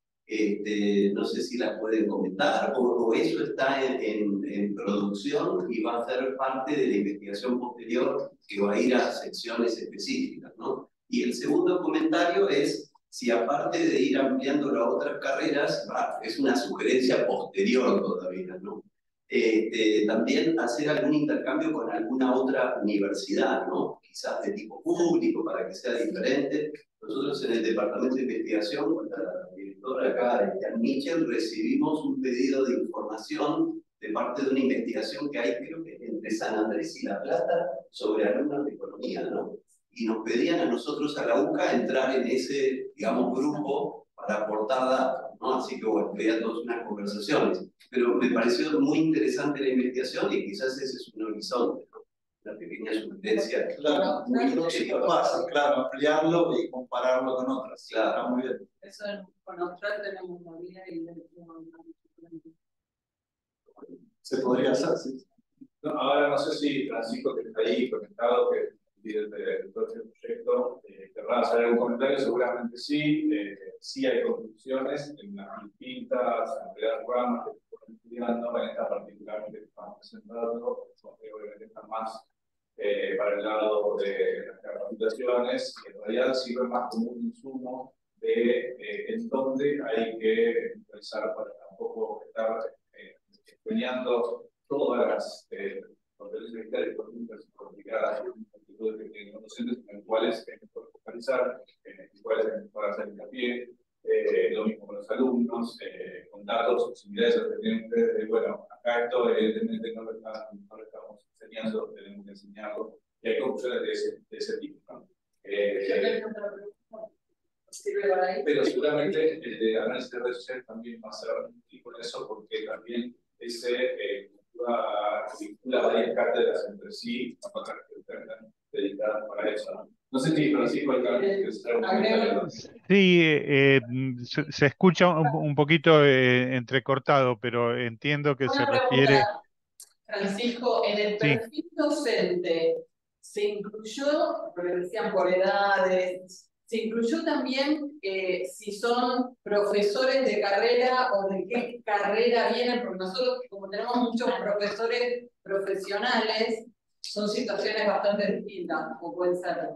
No sé si las pueden comentar o eso está en producción y va a ser parte de la investigación posterior que va a ir a secciones específicas, ¿no? Y el segundo comentario es si aparte de ir ampliando las otras carreras, es una sugerencia posterior todavía, ¿no? También hacer algún intercambio con alguna otra universidad, ¿no? Quizás de tipo público para que sea diferente. Nosotros en el Departamento de Investigación, con la directora acá, Jan Mitchell, recibimos un pedido de información de parte de una investigación que hay, creo que entre San Andrés y La Plata, sobre alumnos de economía, ¿no? Y nos pedían a nosotros, a la UCA, entrar en ese, digamos, grupo para aportar datos, ¿no? Así que, bueno, veía todas unas conversaciones. Pero me pareció muy interesante la investigación y quizás ese es un horizonte, ¿no? Una pequeña sugerencia. Claro, muy fácil, claro, ampliarlo y compararlo con otras. Claro. Está muy bien. Eso con Austral tenemos la vida y se podría hacer, sí. No, ahora no sé si Francisco, que está ahí conectado, que líder de todo este proyecto, querrá hacer algún comentario, seguramente sí. Sí hay conclusiones en las distintas ramas que se están estudiando, en esta particularmente que estamos presentando, obviamente están más para el lado de las capacitaciones, que en realidad sirve más como un insumo de en dónde hay que realizar para tampoco estar estudiando todas las competencias militares complicadas y actitudes que tienen los docentes, en cuáles hay que focalizar, en cuáles hay que hacer hincapié. Lo mismo con los alumnos, con datos, similares a los que tienen ustedes. Bueno, acá esto evidentemente no lo estamos enseñando, tenemos que enseñarlo, y hay conclusiones de ese tipo, ¿no? Pero seguramente el de análisis de redes sociales también va a ser útil con eso, porque también ese vincula varias cátedras entre sí, para que estén dedicadas para eso, ¿no? No sé si Francisco Sí, se escucha un poquito entrecortado, pero entiendo que se refiere. Francisco, en el perfil docente se incluyó, porque decían por edades, se incluyó también si son profesores de carrera o de qué carrera vienen, porque nosotros, como tenemos muchos profesores profesionales, son situaciones bastante distintas, como pueden ser.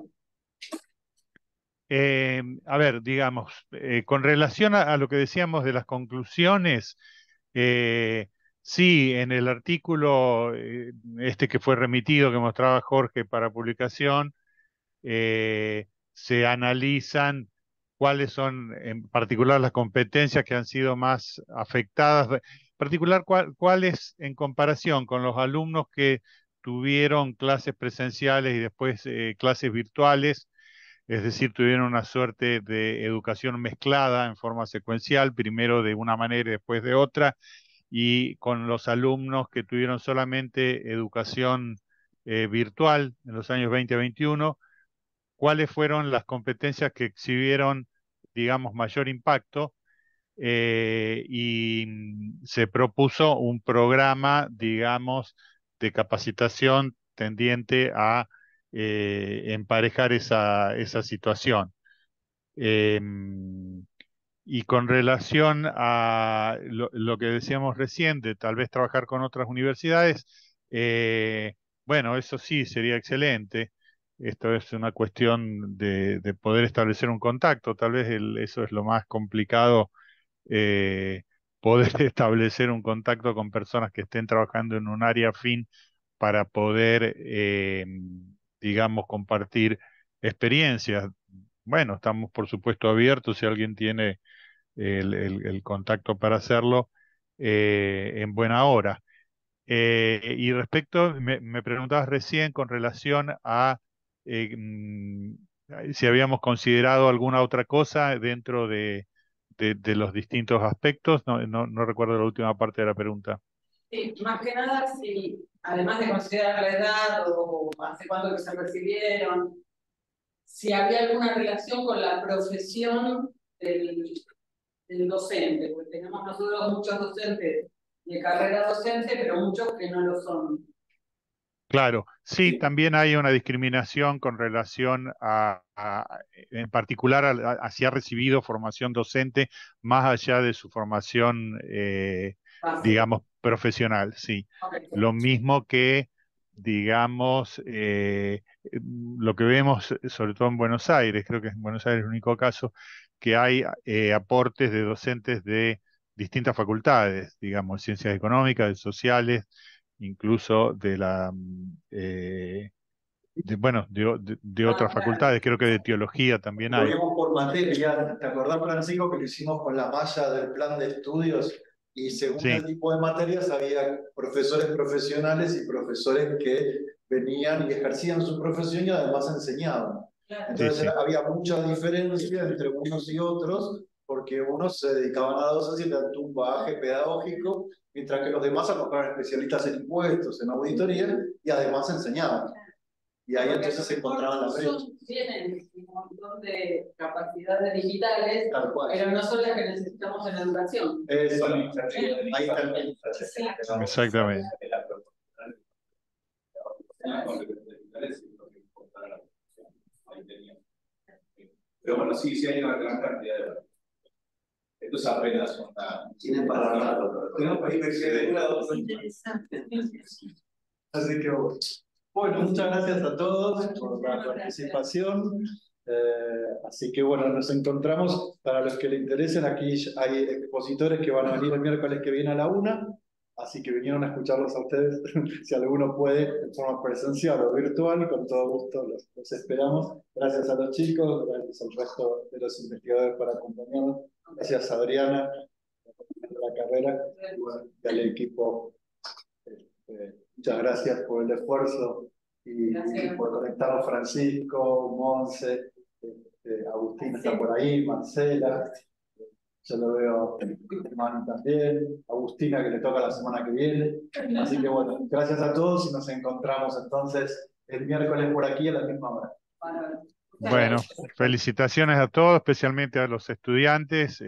A ver, digamos, con relación a lo que decíamos de las conclusiones, sí, en el artículo que fue remitido, que mostraba Jorge para publicación, se analizan cuáles son en particular las competencias que han sido más afectadas, en particular cuáles en comparación con los alumnos que tuvieron clases presenciales y después clases virtuales, es decir, tuvieron una suerte de educación mezclada en forma secuencial, primero de una manera y después de otra, y con los alumnos que tuvieron solamente educación virtual en los años 20 a 21, cuáles fueron las competencias que exhibieron, digamos, mayor impacto, y se propuso un programa, digamos, de capacitación tendiente a emparejar esa situación. Y con relación a lo que decíamos recién, de tal vez trabajar con otras universidades, bueno, eso sí sería excelente. Esto es una cuestión de poder establecer un contacto. Tal vez eso es lo más complicado, poder establecer un contacto con personas que estén trabajando en un área afín para poder, digamos, compartir experiencias. Bueno, estamos por supuesto abiertos si alguien tiene el contacto para hacerlo, en buena hora. Y respecto, me preguntabas recién con relación a si habíamos considerado alguna otra cosa dentro de los distintos aspectos. No recuerdo la última parte de la pregunta. Sí, más que nada, si además de considerar la edad o hace cuánto que se recibieron, si había alguna relación con la profesión del docente, porque tenemos nosotros muchos docentes de carrera docente, pero muchos que no lo son. Claro, sí, Sí. también hay una discriminación con relación en particular, a si ha recibido formación docente más allá de su formación, digamos, profesional, sí. Lo mismo que, digamos, lo que vemos, sobre todo en Buenos Aires, creo que en Buenos Aires es el único caso, que hay aportes de docentes de distintas facultades, digamos, ciencias económicas, de sociales, incluso de bueno, de otras facultades, creo que de teología también Lo hay. vimos por materia. ¿Te acordás, Francisco, que lo hicimos con la malla del plan de estudios? Y según el Sí, tipo de materias, había profesores profesionales y profesores que venían y ejercían su profesión y además enseñaban. sí, Entonces sí, había mucha diferencia entre unos y otros, porque unos se dedicaban a la docencia y tenían un bagaje pedagógico, mientras que los demás a lo mejor eran especialistas en impuestos, en auditoría, y además enseñaban. Y ahí entonces se encontraban las brecha. Tienen un montón de capacidades digitales, Tal cual. pero no son las que necesitamos en la educación. Eso, ahí también. exactamente. Pero bueno, sí hay una gran cantidad de... Esto es apenas una... Tienen para rato. Tenemos para ir Así que bueno, muchas gracias a todos por la participación. Así que bueno, nos encontramos, para los que les interesen, aquí hay expositores que van a venir el miércoles que viene a la 1, así que vinieron a escucharlos a ustedes. Si alguno puede, en forma presencial o virtual, con todo gusto los esperamos. Gracias a los chicos, gracias al resto de los investigadores por acompañarnos. Gracias a Adriana por la carrera y al equipo. Muchas gracias por el esfuerzo y por conectarnos, Francisco, Monse, Agustina está por ahí, Marcela, yo lo veo Manu también, Agustina que le toca la semana que viene. Así que bueno, gracias a todos y nos encontramos entonces el miércoles por aquí a la misma hora. Bueno, felicitaciones a todos, especialmente a los estudiantes.